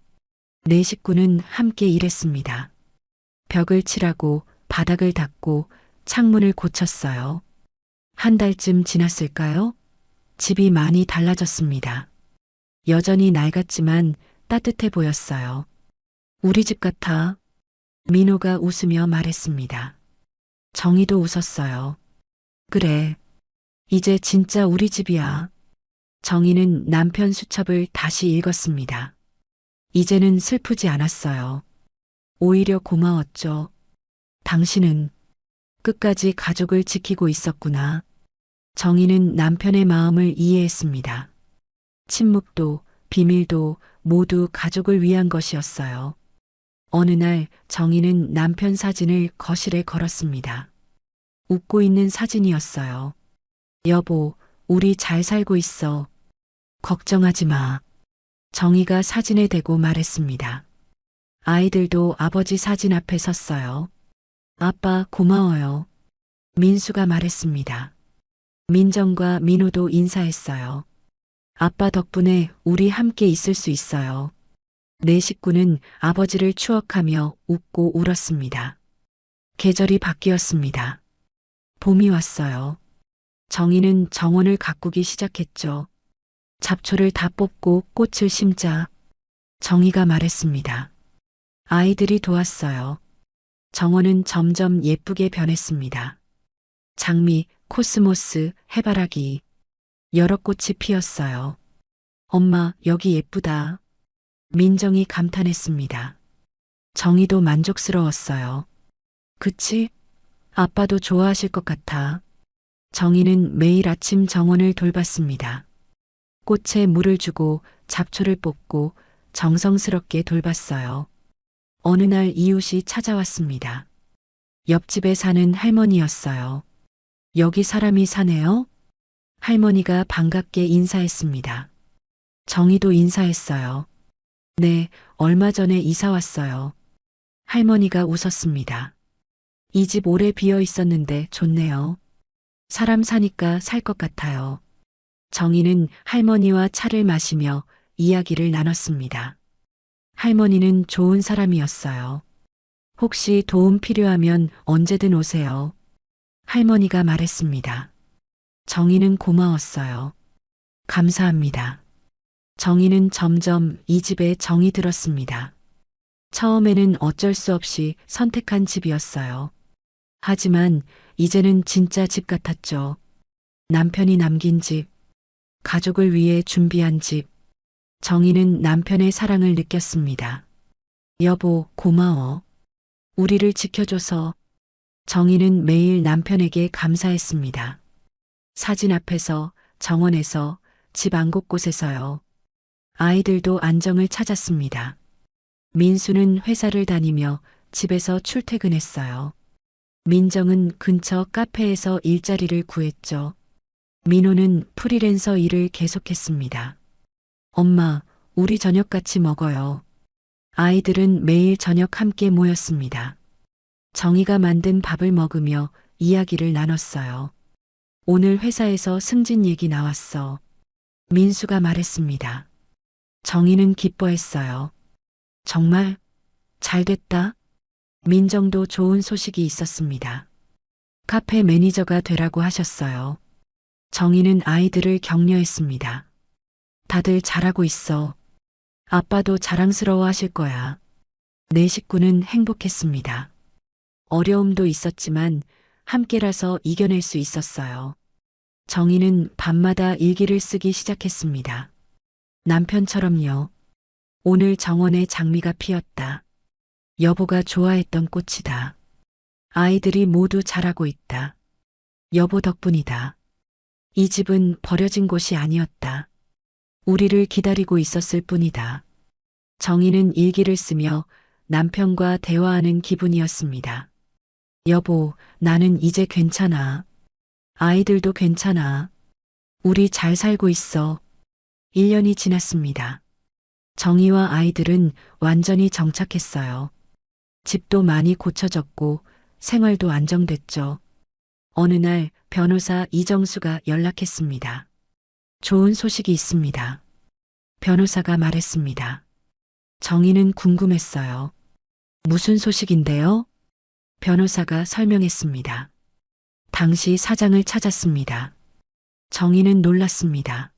네 식구는 함께 일했습니다. 벽을 칠하고 바닥을 닦고 창문을 고쳤어요. 한 달쯤 지났을까요? 집이 많이 달라졌습니다. 여전히 낡았지만 따뜻해 보였어요. 우리 집 같아. 민호가 웃으며 말했습니다. 정의도 웃었어요. 그래. 이제 진짜 우리 집이야. 정의는 남편 수첩을 다시 읽었습니다. 이제는 슬프지 않았어요. 오히려 고마웠죠. 당신은 끝까지 가족을 지키고 있었구나. 정의는 남편의 마음을 이해했습니다. 침묵도 비밀도 모두 가족을 위한 것이었어요. 어느 날 정의는 남편 사진을 거실에 걸었습니다. 웃고 있는 사진이었어요. 여보, 우리 잘 살고 있어. 걱정하지 마. 정희가 사진에 대고 말했습니다. 아이들도 아버지 사진 앞에 섰어요. 아빠 고마워요. 민수가 말했습니다. 민정과 민호도 인사했어요. 아빠 덕분에 우리 함께 있을 수 있어요. 네 식구는 아버지를 추억하며 웃고 울었습니다. 계절이 바뀌었습니다. 봄이 왔어요. 정희는 정원을 가꾸기 시작했죠. 잡초를 다 뽑고 꽃을 심자. 정희가 말했습니다. 아이들이 도왔어요. 정원은 점점 예쁘게 변했습니다. 장미, 코스모스, 해바라기, 여러 꽃이 피었어요. 엄마, 여기 예쁘다. 민정이 감탄했습니다. 정희도 만족스러웠어요. 그치? 아빠도 좋아하실 것 같아. 정희는 매일 아침 정원을 돌봤습니다. 꽃에 물을 주고 잡초를 뽑고 정성스럽게 돌봤어요. 어느 날 이웃이 찾아왔습니다. 옆집에 사는 할머니였어요. 여기 사람이 사네요? 할머니가 반갑게 인사했습니다. 정희도 인사했어요. 네, 얼마 전에 이사 왔어요. 할머니가 웃었습니다. 이 집 오래 비어 있었는데 좋네요. 사람 사니까 살 것 같아요. 정희는 할머니와 차를 마시며 이야기를 나눴습니다. 할머니는 좋은 사람이었어요. 혹시 도움 필요하면 언제든 오세요. 할머니가 말했습니다. 정희는 고마웠어요. 감사합니다. 정희는 점점 이 집에 정이 들었습니다. 처음에는 어쩔 수 없이 선택한 집이었어요. 하지만 이제는 진짜 집 같았죠. 남편이 남긴 집, 가족을 위해 준비한 집. 정희는 남편의 사랑을 느꼈습니다. 여보, 고마워. 우리를 지켜줘서. 정희는 매일 남편에게 감사했습니다. 사진 앞에서, 정원에서, 집 안 곳곳에서요. 아이들도 안정을 찾았습니다. 민수는 회사를 다니며 집에서 출퇴근했어요. 민정은 근처 카페에서 일자리를 구했죠. 민호는 프리랜서 일을 계속했습니다. 엄마, 우리 저녁 같이 먹어요. 아이들은 매일 저녁 함께 모였습니다. 정희가 만든 밥을 먹으며 이야기를 나눴어요. 오늘 회사에서 승진 얘기 나왔어. 민수가 말했습니다. 정희는 기뻐했어요. 정말 잘 됐다. 민정도 좋은 소식이 있었습니다. 카페 매니저가 되라고 하셨어요. 정희는 아이들을 격려했습니다. 다들 잘하고 있어. 아빠도 자랑스러워 하실 거야. 네 식구는 행복했습니다. 어려움도 있었지만 함께라서 이겨낼 수 있었어요. 정희는 밤마다 일기를 쓰기 시작했습니다. 남편처럼요. 오늘 정원에 장미가 피었다. 여보가 좋아했던 꽃이다. 아이들이 모두 잘하고 있다. 여보 덕분이다. 이 집은 버려진 곳이 아니었다. 우리를 기다리고 있었을 뿐이다. 정희는 일기를 쓰며 남편과 대화하는 기분이었습니다. 여보, 나는 이제 괜찮아. 아이들도 괜찮아. 우리 잘 살고 있어. 1년이 지났습니다. 정희와 아이들은 완전히 정착했어요. 집도 많이 고쳐졌고 생활도 안정됐죠. 어느 날 변호사 이정수가 연락했습니다. 좋은 소식이 있습니다. 변호사가 말했습니다. 정희는 궁금했어요. 무슨 소식인데요? 변호사가 설명했습니다. 당시 사장을 찾았습니다. 정희는 놀랐습니다.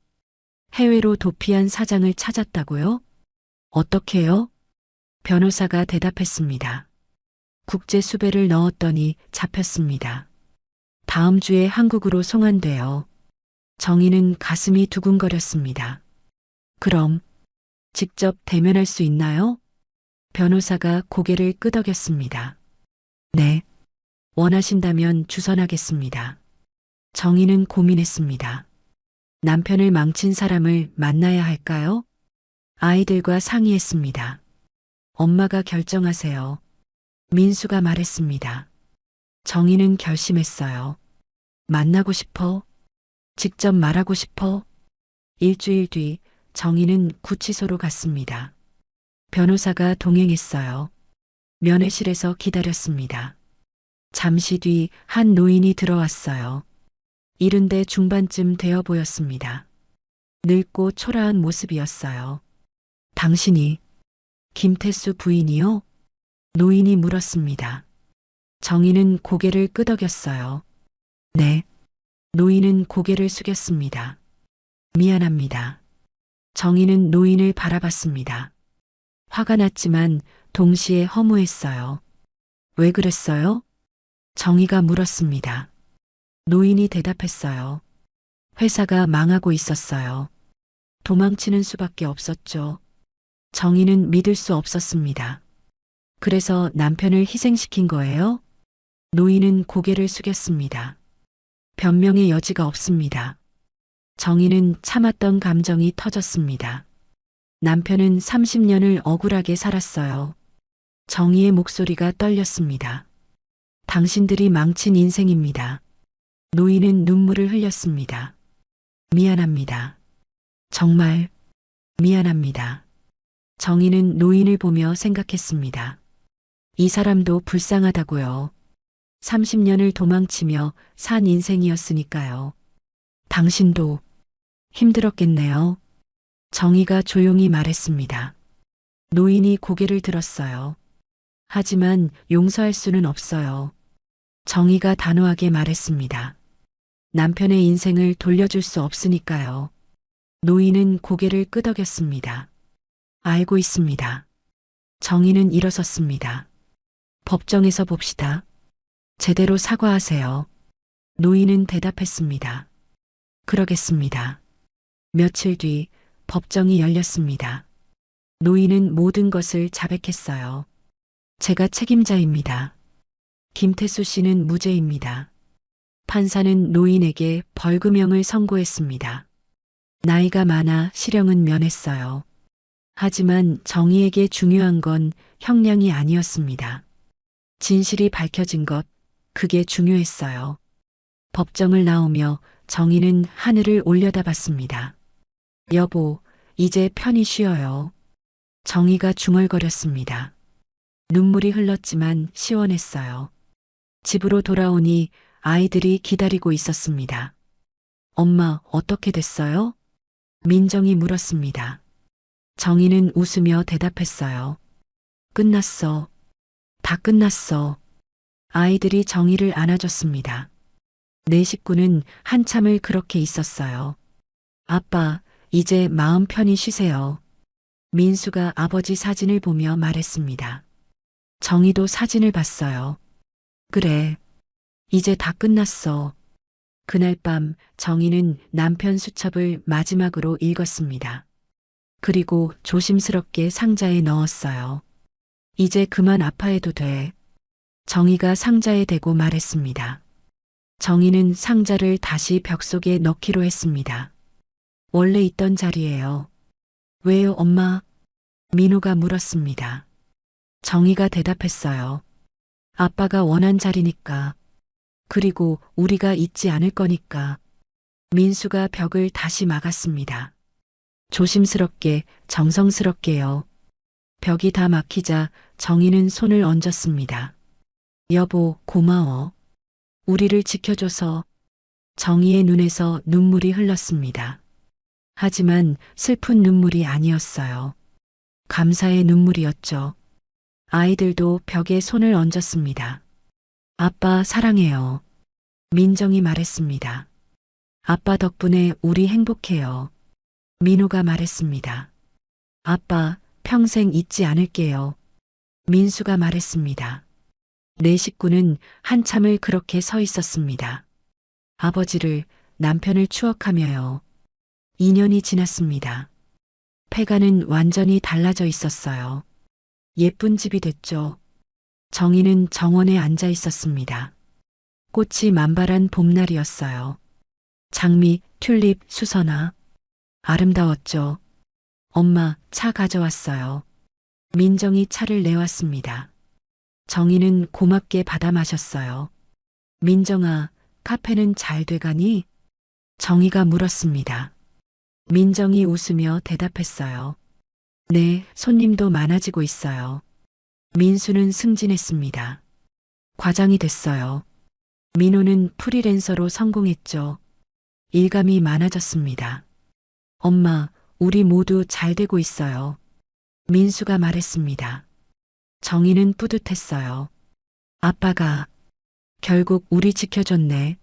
해외로 도피한 사장을 찾았다고요? 어떻게요? 변호사가 대답했습니다. 국제 수배를 넣었더니 잡혔습니다. 다음 주에 한국으로 송환돼요. 정희는 가슴이 두근거렸습니다. 그럼 직접 대면할 수 있나요? 변호사가 고개를 끄덕였습니다. 네. 원하신다면 주선하겠습니다. 정희는 고민했습니다. 남편을 망친 사람을 만나야 할까요? 아이들과 상의했습니다. 엄마가 결정하세요. 민수가 말했습니다. 정희는 결심했어요. 만나고 싶어. 직접 말하고 싶어. 일주일 뒤 정희는 구치소로 갔습니다. 변호사가 동행했어요. 면회실에서 기다렸습니다. 잠시 뒤 한 노인이 들어왔어요. 70대 중반쯤 되어 보였습니다. 늙고 초라한 모습이었어요. 당신이 김태수 부인이요? 노인이 물었습니다. 정희는 고개를 끄덕였어요. 네. 노인은 고개를 숙였습니다. 미안합니다. 정희는 노인을 바라봤습니다. 화가 났지만 동시에 허무했어요. 왜 그랬어요? 정희가 물었습니다. 노인이 대답했어요. 회사가 망하고 있었어요. 도망치는 수밖에 없었죠. 정희는 믿을 수 없었습니다. 그래서 남편을 희생시킨 거예요? 노인은 고개를 숙였습니다. 변명의 여지가 없습니다. 정희는 참았던 감정이 터졌습니다. 남편은 30년을 억울하게 살았어요. 정희의 목소리가 떨렸습니다. 당신들이 망친 인생입니다. 노인은 눈물을 흘렸습니다. 미안합니다. 정말 미안합니다. 정희는 노인을 보며 생각했습니다. 이 사람도 불쌍하다고요. 30년을 도망치며 산 인생이었으니까요. 당신도 힘들었겠네요. 정희가 조용히 말했습니다. 노인이 고개를 들었어요. 하지만 용서할 수는 없어요. 정희가 단호하게 말했습니다. 남편의 인생을 돌려줄 수 없으니까요. 노인은 고개를 끄덕였습니다. 알고 있습니다. 정희는 일어섰습니다. 법정에서 봅시다. 제대로 사과하세요. 노인은 대답했습니다. 그러겠습니다. 며칠 뒤 법정이 열렸습니다. 노인은 모든 것을 자백했어요. 제가 책임자입니다. 김태수 씨는 무죄입니다. 판사는 노인에게 벌금형을 선고했습니다. 나이가 많아 실형은 면했어요. 하지만 정희에게 중요한 건 형량이 아니었습니다. 진실이 밝혀진 것, 그게 중요했어요. 법정을 나오며 정희는 하늘을 올려다봤습니다. 여보, 이제 편히 쉬어요. 정희가 중얼거렸습니다. 눈물이 흘렀지만 시원했어요. 집으로 돌아오니 아이들이 기다리고 있었습니다. 엄마, 어떻게 됐어요? 민정이 물었습니다. 정희는 웃으며 대답했어요. 끝났어. 다 끝났어. 아이들이 정희를 안아줬습니다. 네 식구는 한참을 그렇게 있었어요. 아빠, 이제 마음 편히 쉬세요. 민수가 아버지 사진을 보며 말했습니다. 정희도 사진을 봤어요. 그래. 이제 다 끝났어. 그날 밤 정희는 남편 수첩을 마지막으로 읽었습니다. 그리고 조심스럽게 상자에 넣었어요. 이제 그만 아파해도 돼. 정희가 상자에 대고 말했습니다. 정희는 상자를 다시 벽 속에 넣기로 했습니다. 원래 있던 자리예요. 왜요, 엄마? 민호가 물었습니다. 정희가 대답했어요. 아빠가 원한 자리니까. 그리고 우리가 잊지 않을 거니까. 민수가 벽을 다시 막았습니다. 조심스럽게, 정성스럽게요. 벽이 다 막히자 정희는 손을 얹었습니다. 여보, 고마워. 우리를 지켜줘서. 정희의 눈에서 눈물이 흘렀습니다. 하지만 슬픈 눈물이 아니었어요. 감사의 눈물이었죠. 아이들도 벽에 손을 얹었습니다. 아빠 사랑해요. 민정이 말했습니다. 아빠 덕분에 우리 행복해요. 민호가 말했습니다. 아빠 평생 잊지 않을게요. 민수가 말했습니다. 네 식구는 한참을 그렇게 서 있었습니다. 아버지를, 남편을 추억하며요. 2년이 지났습니다. 폐가는 완전히 달라져 있었어요. 예쁜 집이 됐죠. 정희는 정원에 앉아 있었습니다. 꽃이 만발한 봄날이었어요. 장미, 튤립, 수선화. 아름다웠죠. 엄마, 차 가져왔어요. 민정이 차를 내왔습니다. 정희는 고맙게 받아 마셨어요. 민정아, 카페는 잘 돼가니? 정희가 물었습니다. 민정이 웃으며 대답했어요. 네, 손님도 많아지고 있어요. 민수는 승진했습니다. 과장이 됐어요. 민호는 프리랜서로 성공했죠. 일감이 많아졌습니다. 엄마, 우리 모두 잘 되고 있어요. 민수가 말했습니다. 정희는 뿌듯했어요. 아빠가 결국 우리 지켜줬네.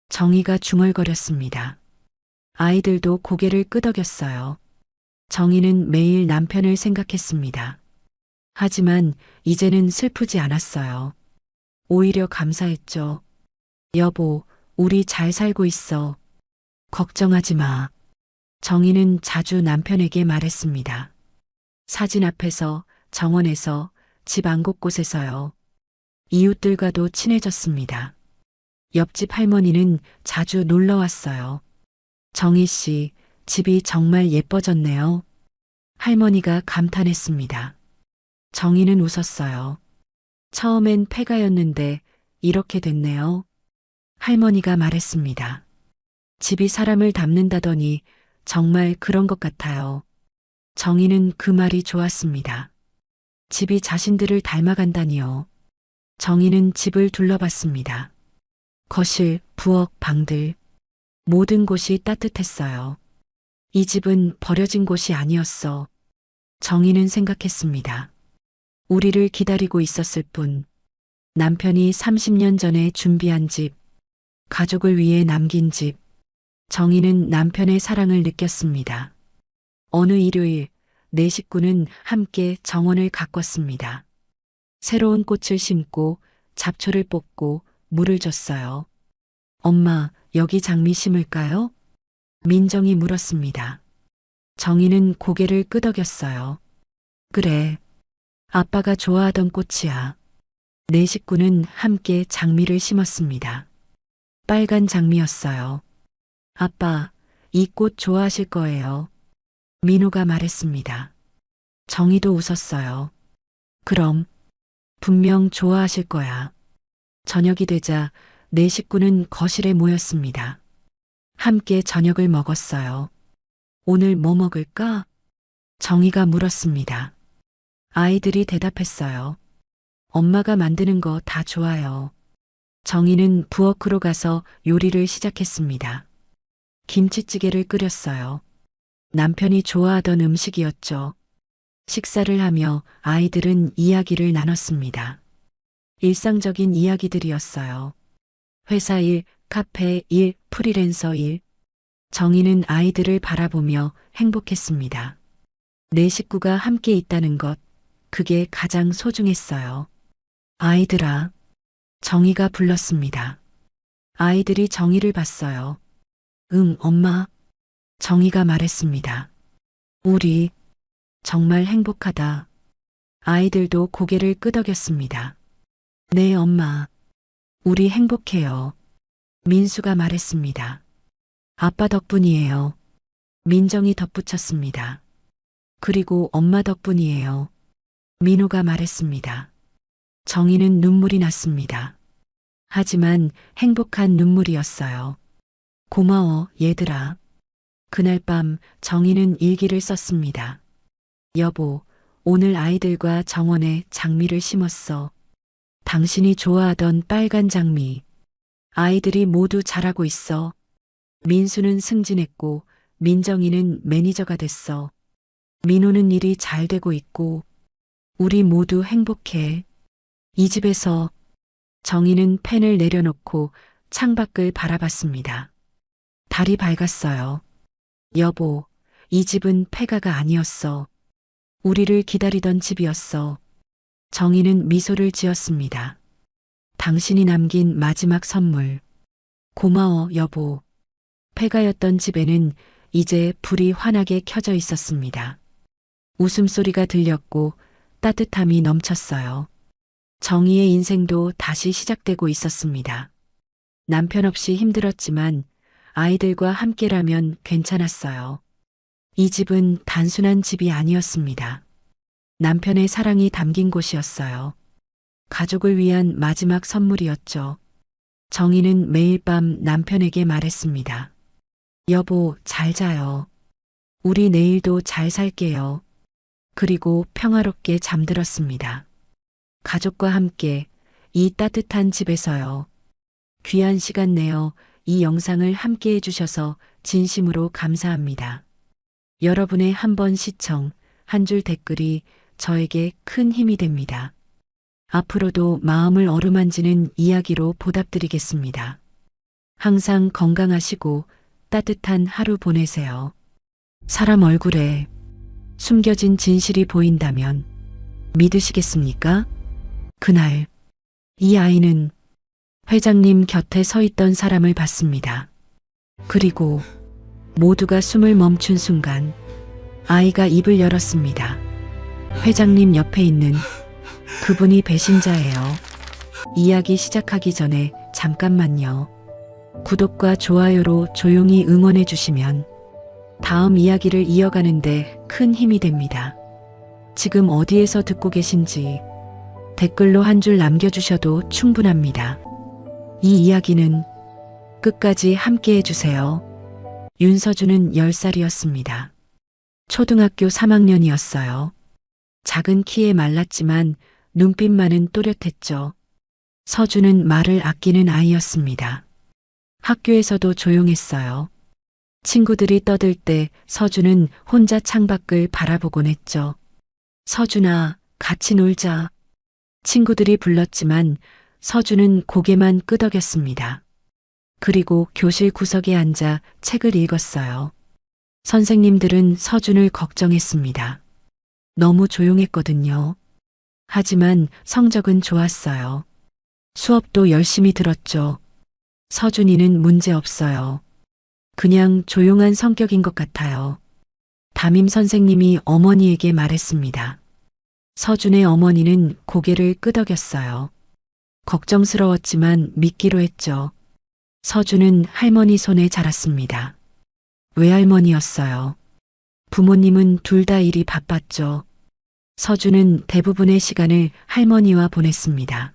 정희가 중얼거렸습니다. 아이들도 고개를 끄덕였어요. 정희는 매일 남편을 생각했습니다. 하지만 이제는 슬프지 않았어요. 오히려 감사했죠. 여보, 우리 잘 살고 있어. 걱정하지 마. 정희는 자주 남편에게 말했습니다. 사진 앞에서, 정원에서, 집 안 곳곳에서요. 이웃들과도 친해졌습니다. 옆집 할머니는 자주 놀러 왔어요. 정희 씨, 집이 정말 예뻐졌네요. 할머니가 감탄했습니다. 정희는 웃었어요. 처음엔 폐가였는데 이렇게 됐네요. 할머니가 말했습니다. 집이 사람을 닮는다더니 정말 그런 것 같아요. 정희는 그 말이 좋았습니다. 집이 자신들을 닮아간다니요. 정희는 집을 둘러봤습니다. 거실, 부엌, 방들. 모든 곳이 따뜻했어요. 이 집은 버려진 곳이 아니었어. 정희는 생각했습니다. 우리를 기다리고 있었을 뿐. 남편이 30년 전에 준비한 집, 가족을 위해 남긴 집. 정희는 남편의 사랑을 느꼈습니다. 어느 일요일, 네 식구는 함께 정원을 가꿨습니다. 새로운 꽃을 심고 잡초를 뽑고 물을 줬어요. 엄마, 여기 장미 심을까요? 민정이 물었습니다. 정희는 고개를 끄덕였어요. 그래. 아빠가 좋아하던 꽃이야. 네 식구는 함께 장미를 심었습니다. 빨간 장미였어요. 아빠, 이 꽃 좋아하실 거예요. 민호가 말했습니다. 정희도 웃었어요. 그럼, 분명 좋아하실 거야. 저녁이 되자 네 식구는 거실에 모였습니다. 함께 저녁을 먹었어요. 오늘 뭐 먹을까? 정희가 물었습니다. 아이들이 대답했어요. 엄마가 만드는 거 다 좋아요. 정희는 부엌으로 가서 요리를 시작했습니다. 김치찌개를 끓였어요. 남편이 좋아하던 음식이었죠. 식사를 하며 아이들은 이야기를 나눴습니다. 일상적인 이야기들이었어요. 회사 일, 카페 일, 프리랜서 일. 정희는 아이들을 바라보며 행복했습니다. 네 식구가 함께 있다는 것, 그게 가장 소중했어요. 아이들아, 정희가 불렀습니다. 아이들이 정희를 봤어요. 응, 엄마. 정희가 말했습니다. 우리 정말 행복하다. 아이들도 고개를 끄덕였습니다. 네, 엄마. 우리 행복해요. 민수가 말했습니다. 아빠 덕분이에요. 민정이 덧붙였습니다. 그리고 엄마 덕분이에요. 민호가 말했습니다. 정희는 눈물이 났습니다. 하지만 행복한 눈물이었어요. 고마워, 얘들아. 그날 밤 정희는 일기를 썼습니다. 여보, 오늘 아이들과 정원에 장미를 심었어. 당신이 좋아하던 빨간 장미. 아이들이 모두 잘하고 있어. 민수는 승진했고 민정이는 매니저가 됐어. 민호는 일이 잘 되고 있고 우리 모두 행복해. 이 집에서 정희는 펜을 내려놓고 창밖을 바라봤습니다. 달이 밝았어요. 여보, 이 집은 폐가가 아니었어. 우리를 기다리던 집이었어. 정희는 미소를 지었습니다. 당신이 남긴 마지막 선물. 고마워, 여보. 폐가였던 집에는 이제 불이 환하게 켜져 있었습니다. 웃음소리가 들렸고 따뜻함이 넘쳤어요. 정희의 인생도 다시 시작되고 있었습니다. 남편 없이 힘들었지만 아이들과 함께라면 괜찮았어요. 이 집은 단순한 집이 아니었습니다. 남편의 사랑이 담긴 곳이었어요. 가족을 위한 마지막 선물이었죠. 정희는 매일 밤 남편에게 말했습니다. 여보, 잘 자요. 우리 내일도 잘 살게요. 그리고 평화롭게 잠들었습니다. 가족과 함께 이 따뜻한 집에서요. 귀한 시간 내어 이 영상을 함께 해주셔서 진심으로 감사합니다. 여러분의 한 번 시청, 한 줄 댓글이 저에게 큰 힘이 됩니다. 앞으로도 마음을 어루만지는 이야기로 보답드리겠습니다. 항상 건강하시고 따뜻한 하루 보내세요. 사람 얼굴에 숨겨진 진실이 보인다면 믿으시겠습니까? 그날 이 아이는 회장님 곁에 서 있던 사람을 봤습니다. 그리고 모두가 숨을 멈춘 순간 아이가 입을 열었습니다. 회장님 옆에 있는 그분이 배신자예요. 이야기 시작하기 전에 잠깐만요. 구독과 좋아요로 조용히 응원해 주시면 다음 이야기를 이어가는데 큰 힘이 됩니다. 지금 어디에서 듣고 계신지 댓글로 한 줄 남겨주셔도 충분합니다. 이 이야기는 끝까지 함께 해주세요. 윤서준은 10살이었습니다. 초등학교 3학년이었어요. 작은 키에 말랐지만 눈빛만은 또렷했죠. 서준은 말을 아끼는 아이였습니다. 학교에서도 조용했어요. 친구들이 떠들 때 서준은 혼자 창밖을 바라보곤 했죠. 서준아, 같이 놀자. 친구들이 불렀지만 서준은 고개만 끄덕였습니다. 그리고 교실 구석에 앉아 책을 읽었어요. 선생님들은 서준을 걱정했습니다. 너무 조용했거든요. 하지만 성적은 좋았어요. 수업도 열심히 들었죠. 서준이는 문제 없어요. 그냥 조용한 성격인 것 같아요. 담임 선생님이 어머니에게 말했습니다. 서준의 어머니는 고개를 끄덕였어요. 걱정스러웠지만 믿기로 했죠. 서준은 할머니 손에 자랐습니다. 외할머니였어요. 부모님은 둘 다 일이 바빴죠. 서준은 대부분의 시간을 할머니와 보냈습니다.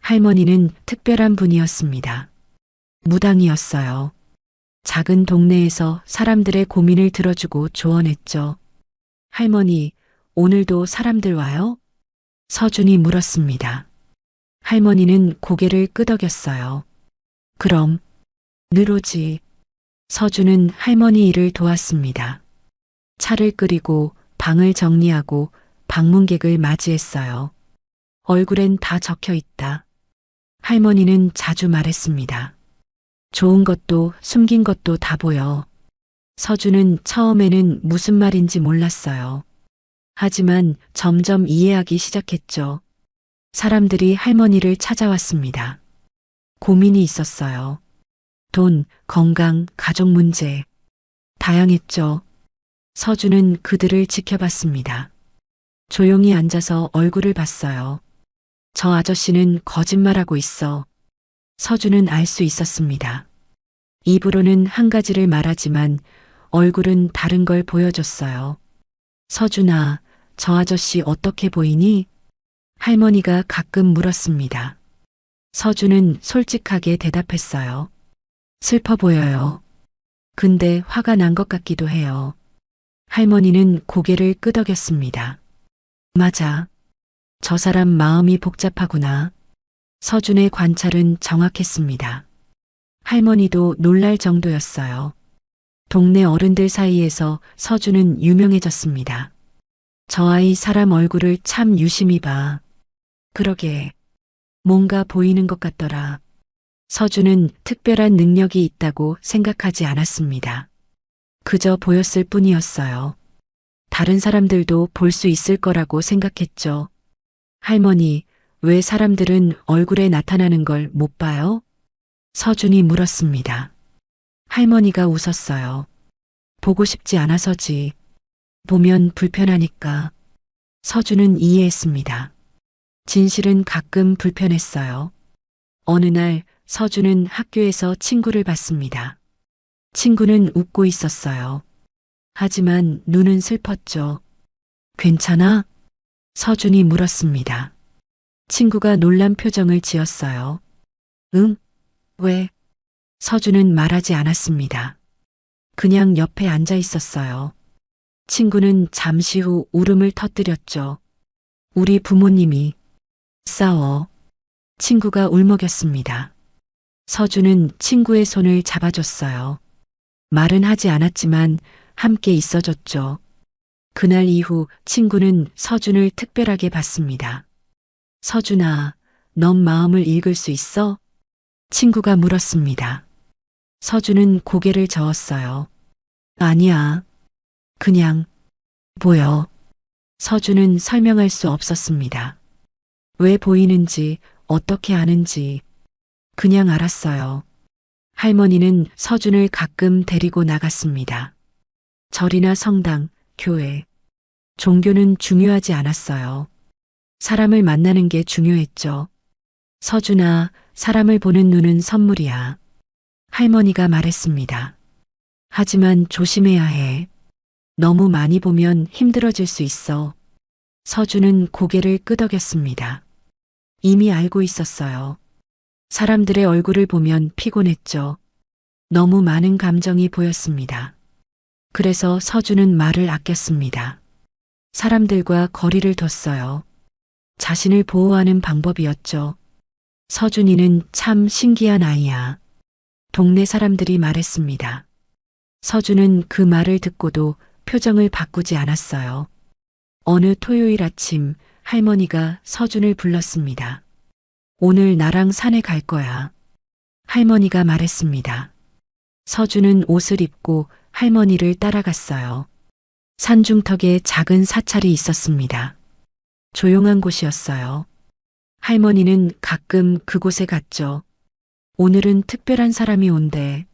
할머니는 특별한 분이었습니다. 무당이었어요. 작은 동네에서 사람들의 고민을 들어주고 조언했죠. 할머니, 오늘도 사람들 와요? 서준이 물었습니다. 할머니는 고개를 끄덕였어요. 그럼 늘 오지. 서준은 할머니 일을 도왔습니다. 차를 끓이고 방을 정리하고 방문객을 맞이했어요. 얼굴엔 다 적혀 있다. 할머니는 자주 말했습니다. 좋은 것도 숨긴 것도 다 보여. 서준은 처음에는 무슨 말인지 몰랐어요. 하지만 점점 이해하기 시작했죠. 사람들이 할머니를 찾아왔습니다. 고민이 있었어요. 돈, 건강, 가족 문제. 다양했죠. 서준은 그들을 지켜봤습니다. 조용히 앉아서 얼굴을 봤어요. 저 아저씨는 거짓말하고 있어. 서준은 알 수 있었습니다. 입으로는 한 가지를 말하지만 얼굴은 다른 걸 보여줬어요. 서준아, 저 아저씨 어떻게 보이니? 할머니가 가끔 물었습니다. 서준은 솔직하게 대답했어요. 슬퍼 보여요. 근데 화가 난 것 같기도 해요. 할머니는 고개를 끄덕였습니다. 맞아. 저 사람 마음이 복잡하구나. 서준의 관찰은 정확했습니다. 할머니도 놀랄 정도였어요. 동네 어른들 사이에서 서준은 유명해졌습니다. 저 아이 사람 얼굴을 참 유심히 봐. 그러게. 뭔가 보이는 것 같더라. 서준은 특별한 능력이 있다고 생각하지 않았습니다. 그저 보였을 뿐이었어요. 다른 사람들도 볼 수 있을 거라고 생각했죠. 할머니, 왜 사람들은 얼굴에 나타나는 걸 못 봐요? 서준이 물었습니다. 할머니가 웃었어요. 보고 싶지 않아서지. 보면 불편하니까. 서준은 이해했습니다. 진실은 가끔 불편했어요. 어느 날 서준은 학교에서 친구를 봤습니다. 친구는 웃고 있었어요. 하지만 눈은 슬펐죠. 괜찮아? 서준이 물었습니다. 친구가 놀란 표정을 지었어요. 응? 왜? 서준은 말하지 않았습니다. 그냥 옆에 앉아 있었어요. 친구는 잠시 후 울음을 터뜨렸죠. 우리 부모님이 싸워. 친구가 울먹였습니다. 서준은 친구의 손을 잡아줬어요. 말은 하지 않았지만 함께 있어줬죠. 그날 이후 친구는 서준을 특별하게 봤습니다. 서준아, 넌 마음을 읽을 수 있어? 친구가 물었습니다. 서준은 고개를 저었어요. 아니야. 그냥 보여. 서준은 설명할 수 없었습니다. 왜 보이는지, 어떻게 아는지, 그냥 알았어요. 할머니는 서준을 가끔 데리고 나갔습니다. 절이나 성당, 교회. 종교는 중요하지 않았어요. 사람을 만나는 게 중요했죠. 서준아, 사람을 보는 눈은 선물이야. 할머니가 말했습니다. 하지만 조심해야 해. 너무 많이 보면 힘들어질 수 있어. 서준은 고개를 끄덕였습니다. 이미 알고 있었어요. 사람들의 얼굴을 보면 피곤했죠. 너무 많은 감정이 보였습니다. 그래서 서준은 말을 아꼈습니다. 사람들과 거리를 뒀어요. 자신을 보호하는 방법이었죠. 서준이는 참 신기한 아이야. 동네 사람들이 말했습니다. 서준은 그 말을 듣고도 표정을 바꾸지 않았어요. 어느 토요일 아침 할머니가 서준을 불렀습니다. 오늘 나랑 산에 갈 거야. 할머니가 말했습니다. 서준은 옷을 입고 할머니를 따라갔어요. 산중턱에 작은 사찰이 있었습니다. 조용한 곳이었어요. 할머니는 가끔 그곳에 갔죠. 오늘은 특별한 사람이 온대.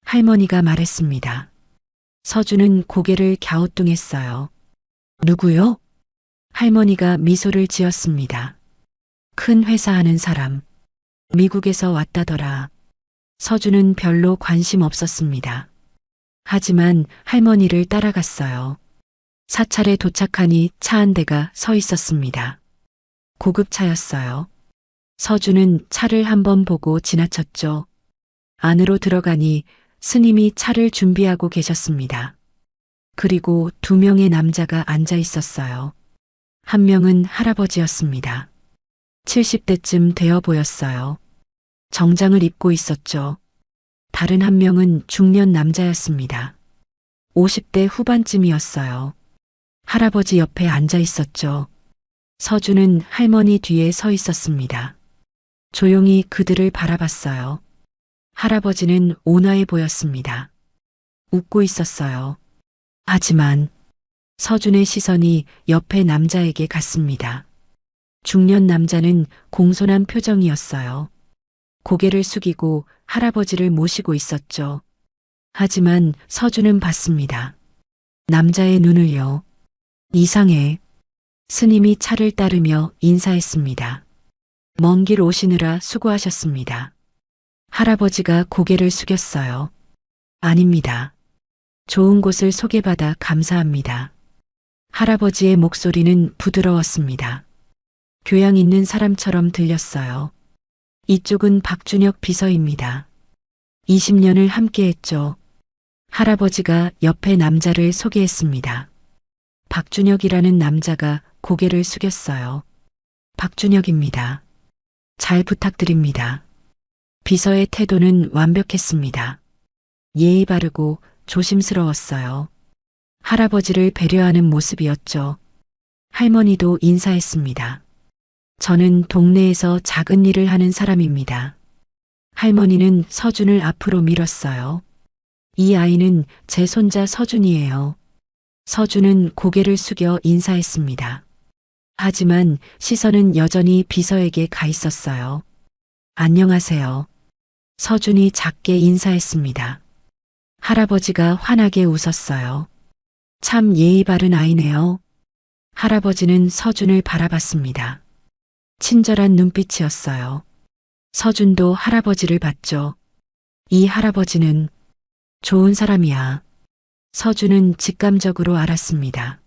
할머니가 말했습니다. 서준은 고개를 갸우뚱했어요. 누구요? 할머니가 미소를 지었습니다. 큰 회사 하는 사람. 미국에서 왔다더라. 서준은 별로 관심 없었습니다. 하지만 할머니를 따라갔어요. 사찰에 도착하니 차 한 대가 서 있었습니다. 고급차였어요. 서준은 차를 한번 보고 지나쳤죠. 안으로 들어가니 스님이 차를 준비하고 계셨습니다. 그리고 두 명의 남자가 앉아 있었어요. 한 명은 할아버지였습니다. 70대쯤 되어 보였어요. 정장을 입고 있었죠. 다른 한 명은 중년 남자였습니다. 50대 후반쯤이었어요. 할아버지 옆에 앉아 있었죠. 서준은 할머니 뒤에 서 있었습니다. 조용히 그들을 바라봤어요. 할아버지는 온화해 보였습니다. 웃고 있었어요. 하지만 서준의 시선이 옆에 남자에게 갔습니다. 중년 남자는 공손한 표정이었어요. 고개를 숙이고 할아버지를 모시고 있었죠. 하지만 서준은 봤습니다. 남자의 눈을요. 이상해. 스님이 차를 따르며 인사했습니다. 먼 길 오시느라 수고하셨습니다. 할아버지가 고개를 숙였어요. 아닙니다. 좋은 곳을 소개받아 감사합니다. 할아버지의 목소리는 부드러웠습니다. 교양 있는 사람처럼 들렸어요. 이쪽은 박준혁 비서입니다. 20년을 함께했죠. 할아버지가 옆에 남자를 소개했습니다. 박준혁이라는 남자가 고개를 숙였어요. 박준혁입니다. 잘 부탁드립니다. 비서의 태도는 완벽했습니다. 예의 바르고 조심스러웠어요. 할아버지를 배려하는 모습이었죠. 할머니도 인사했습니다. 저는 동네에서 작은 일을 하는 사람입니다. 할머니는 서준을 앞으로 밀었어요. 이 아이는 제 손자 서준이에요. 서준은 고개를 숙여 인사했습니다. 하지만 시선은 여전히 비서에게 가 있었어요. 안녕하세요. 서준이 작게 인사했습니다. 할아버지가 환하게 웃었어요. 참 예의 바른 아이네요. 할아버지는 서준을 바라봤습니다. 친절한 눈빛이었어요. 서준도 할아버지를 봤죠. 이 할아버지는 좋은 사람이야. 서준은 직감적으로 알았습니다.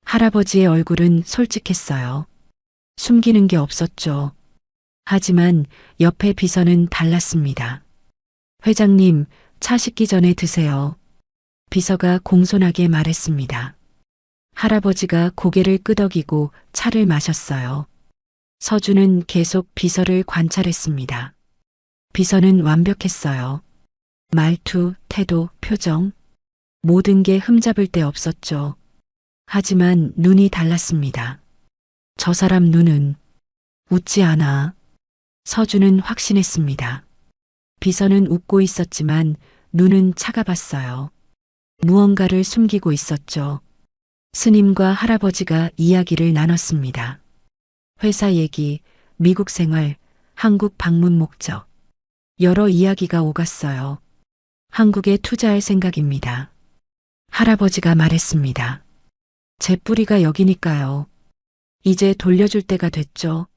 할아버지의 얼굴은 솔직했어요. 숨기는 게 없었죠. 하지만 옆에 비서는 달랐습니다. 회장님, 차 식기 전에 드세요. 비서가 공손하게 말했습니다. 할아버지가 고개를 끄덕이고 차를 마셨어요. 서준은 계속 비서를 관찰했습니다. 비서는 완벽했어요. 말투, 태도, 표정. 모든 게 흠잡을 데 없었죠. 하지만 눈이 달랐습니다. 저 사람 눈은 웃지 않아. 서준은 확신했습니다. 비서는 웃고 있었지만 눈은 차가봤어요. 무언가를 숨기고 있었죠. 스님과 할아버지가 이야기를 나눴습니다. 회사 얘기, 미국 생활, 한국 방문 목적. 여러 이야기가 오갔어요. 한국에 투자할 생각입니다. 할아버지가 말했습니다. 제 뿌리가 여기니까요. 이제 돌려줄 때가 됐죠.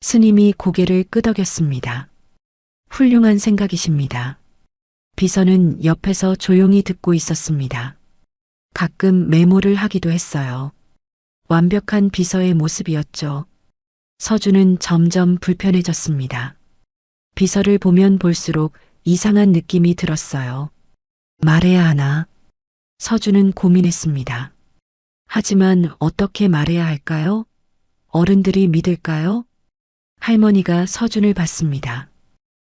스님이 고개를 끄덕였습니다. 훌륭한 생각이십니다. 비서는 옆에서 조용히 듣고 있었습니다. 가끔 메모를 하기도 했어요. 완벽한 비서의 모습이었죠. 서준은 점점 불편해졌습니다. 비서를 보면 볼수록 이상한 느낌이 들었어요. 말해야 하나? 서준은 고민했습니다. 하지만 어떻게 말해야 할까요? 어른들이 믿을까요? 할머니가 서준을 봤습니다.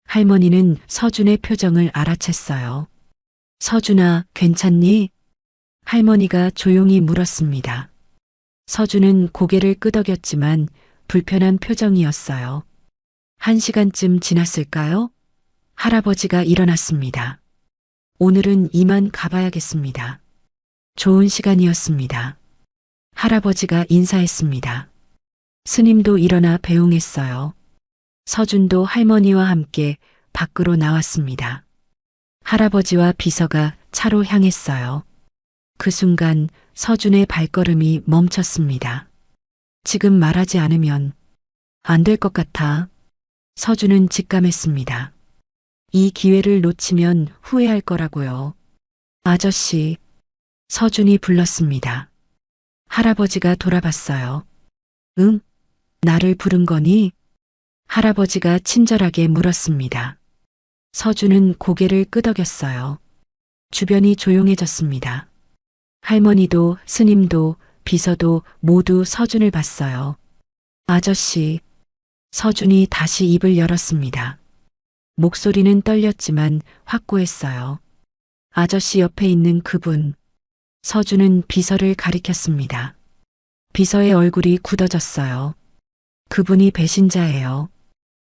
할머니는 서준의 표정을 알아챘어요. 서준아, 괜찮니? 할머니가 조용히 물었습니다. 서준은 고개를 끄덕였지만 불편한 표정이었어요. 1시간쯤 지났을까요? 할아버지가 일어났습니다. 오늘은 이만 가봐야겠습니다. 좋은 시간이었습니다. 할아버지가 인사했습니다. 스님도 일어나 배웅했어요. 서준도 할머니와 함께 밖으로 나왔습니다. 할아버지와 비서가 차로 향했어요. 그 순간 서준의 발걸음이 멈췄습니다. 지금 말하지 않으면 안 될 것 같아. 서준은 직감했습니다. 이 기회를 놓치면 후회할 거라고요. 아저씨, 서준이 불렀습니다. 할아버지가 돌아봤어요. 응? 나를 부른 거니? 할아버지가 친절하게 물었습니다. 서준은 고개를 끄덕였어요. 주변이 조용해졌습니다. 할머니도 스님도 비서도 모두 서준을 봤어요. 아저씨, 서준이 다시 입을 열었습니다. 목소리는 떨렸지만 확고했어요. 아저씨 옆에 있는 그분. 서준은 비서를 가리켰습니다. 비서의 얼굴이 굳어졌어요. 그분이 배신자예요.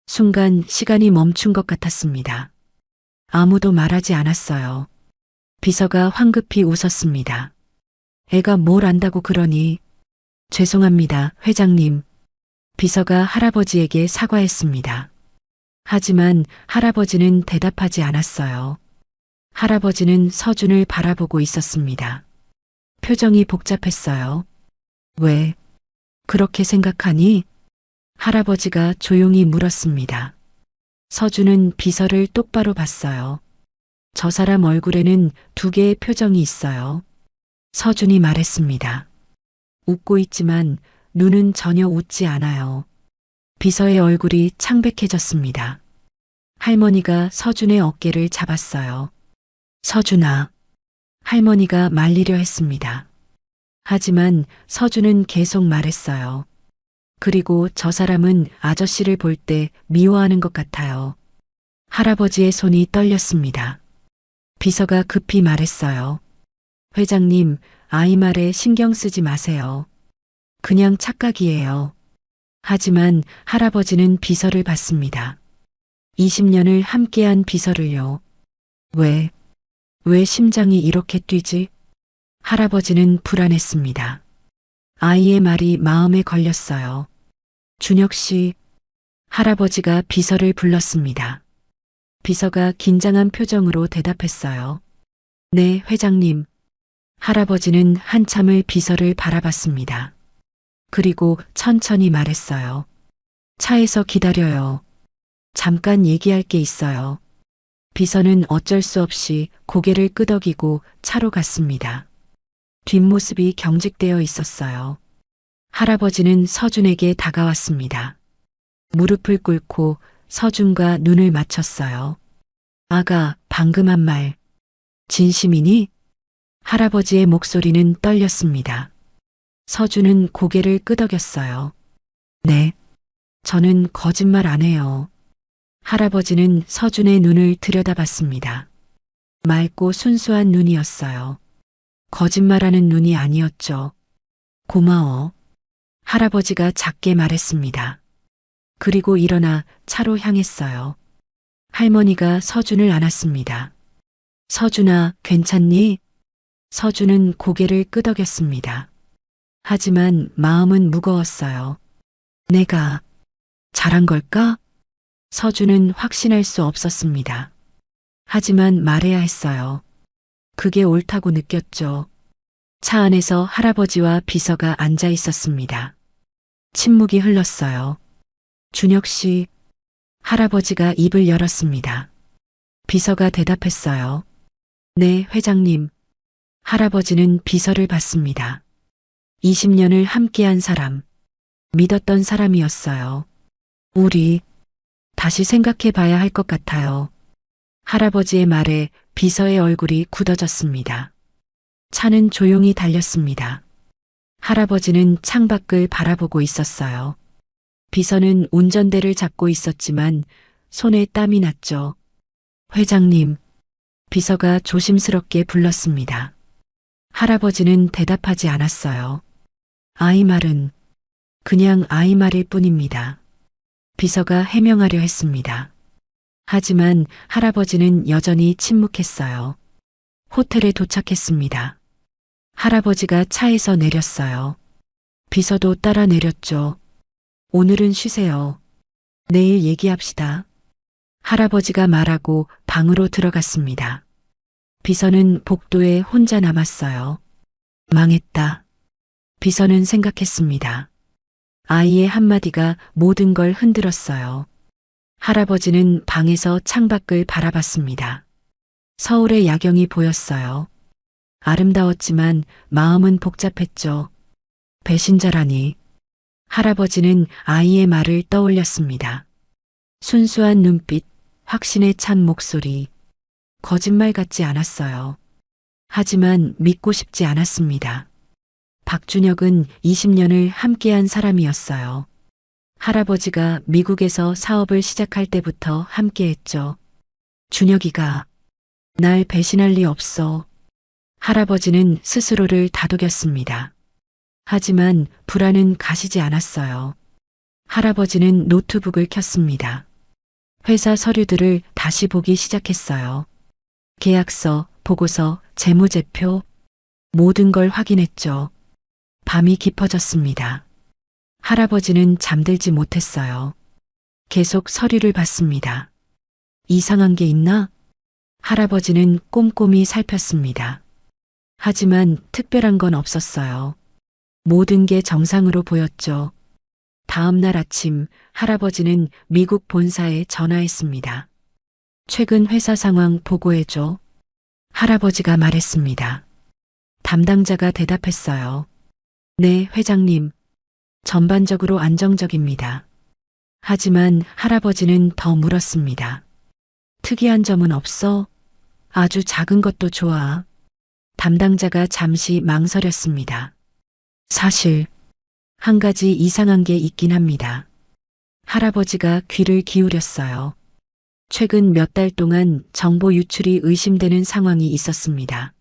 순간 시간이 멈춘 것 같았습니다. 아무도 말하지 않았어요. 비서가 황급히 웃었습니다. 애가 뭘 안다고 그러니? 죄송합니다, 회장님. 비서가 할아버지에게 사과했습니다. 하지만 할아버지는 대답하지 않았어요. 할아버지는 서준을 바라보고 있었습니다. 표정이 복잡했어요. 왜? 그렇게 생각하니? 할아버지가 조용히 물었습니다. 서준은 비서를 똑바로 봤어요. 저 사람 얼굴에는 두 개의 표정이 있어요. 서준이 말했습니다. 웃고 있지만 눈은 전혀 웃지 않아요. 비서의 얼굴이 창백해졌습니다. 할머니가 서준의 어깨를 잡았어요. 서준아. 할머니가 말리려 했습니다. 하지만 서준은 계속 말했어요. 그리고 저 사람은 아저씨를 볼 때 미워하는 것 같아요. 할아버지의 손이 떨렸습니다. 비서가 급히 말했어요. 회장님, 아이 말에 신경 쓰지 마세요. 그냥 착각이에요. 하지만 할아버지는 비서를 봤습니다. 20년을 함께한 비서를요. 왜 심장이 이렇게 뛰지? 할아버지는 불안했습니다. 아이의 말이 마음에 걸렸어요. 준혁 씨, 할아버지가 비서를 불렀습니다. 비서가 긴장한 표정으로 대답했어요. 네, 회장님. 할아버지는 한참을 비서를 바라봤습니다. 그리고 천천히 말했어요. 차에서 기다려요. 잠깐 얘기할 게 있어요. 비서는 어쩔 수 없이 고개를 끄덕이고 차로 갔습니다. 뒷모습이 경직되어 있었어요. 할아버지는 서준에게 다가왔습니다. 무릎을 꿇고 서준과 눈을 맞췄어요. 아가, 방금 한 말 진심이니? 할아버지의 목소리는 떨렸습니다. 서준은 고개를 끄덕였어요. 네, 저는 거짓말 안 해요. 할아버지는 서준의 눈을 들여다봤습니다. 맑고 순수한 눈이었어요. 거짓말하는 눈이 아니었죠. 고마워. 할아버지가 작게 말했습니다. 그리고 일어나 차로 향했어요. 할머니가 서준을 안았습니다. 서준아, 괜찮니? 서준은 고개를 끄덕였습니다. 하지만 마음은 무거웠어요. 내가 잘한 걸까? 서준은 확신할 수 없었습니다. 하지만 말해야 했어요. 그게 옳다고 느꼈죠. 차 안에서 할아버지와 비서가 앉아 있었습니다. 침묵이 흘렀어요. 준혁 씨, 할아버지가 입을 열었습니다. 비서가 대답했어요. 네, 회장님. 할아버지는 비서를 봤습니다. 20년을 함께한 사람, 믿었던 사람이었어요. 우리 다시 생각해 봐야 할 것 같아요. 할아버지의 말에 비서의 얼굴이 굳어졌습니다. 차는 조용히 달렸습니다. 할아버지는 창밖을 바라보고 있었어요. 비서는 운전대를 잡고 있었지만 손에 땀이 났죠. 회장님, 비서가 조심스럽게 불렀습니다. 할아버지는 대답하지 않았어요. 아이 말은 그냥 아이 말일 뿐입니다. 비서가 해명하려 했습니다. 하지만 할아버지는 여전히 침묵했어요. 호텔에 도착했습니다. 할아버지가 차에서 내렸어요. 비서도 따라 내렸죠. 오늘은 쉬세요. 내일 얘기합시다. 할아버지가 말하고 방으로 들어갔습니다. 비서는 복도에 혼자 남았어요. 망했다. 비서는 생각했습니다. 아이의 한마디가 모든 걸 흔들었어요. 할아버지는 방에서 창밖을 바라봤습니다. 서울의 야경이 보였어요. 아름다웠지만 마음은 복잡했죠. 배신자라니. 할아버지는 아이의 말을 떠올렸습니다. 순수한 눈빛, 확신에 찬 목소리. 거짓말 같지 않았어요. 하지만 믿고 싶지 않았습니다. 박준혁은 20년을 함께한 사람이었어요. 할아버지가 미국에서 사업을 시작할 때부터 함께했죠. 준혁이가 날 배신할 리 없어. 할아버지는 스스로를 다독였습니다. 하지만 불안은 가시지 않았어요. 할아버지는 노트북을 켰습니다. 회사 서류들을 다시 보기 시작했어요. 계약서, 보고서, 재무제표, 모든 걸 확인했죠. 밤이 깊어졌습니다. 할아버지는 잠들지 못했어요. 계속 서류를 봤습니다. 이상한 게 있나? 할아버지는 꼼꼼히 살폈습니다. 하지만 특별한 건 없었어요. 모든 게 정상으로 보였죠. 다음 날 아침 할아버지는 미국 본사에 전화했습니다. 최근 회사 상황 보고해줘. 할아버지가 말했습니다. 담당자가 대답했어요. 네, 회장님. 전반적으로 안정적입니다. 하지만 할아버지는 더 물었습니다. 특이한 점은 없어? 아주 작은 것도 좋아. 담당자가 잠시 망설였습니다. 사실 한 가지 이상한 게 있긴 합니다. 할아버지가 귀를 기울였어요. 최근 몇 달 동안 정보 유출이 의심되는 상황이 있었습니다.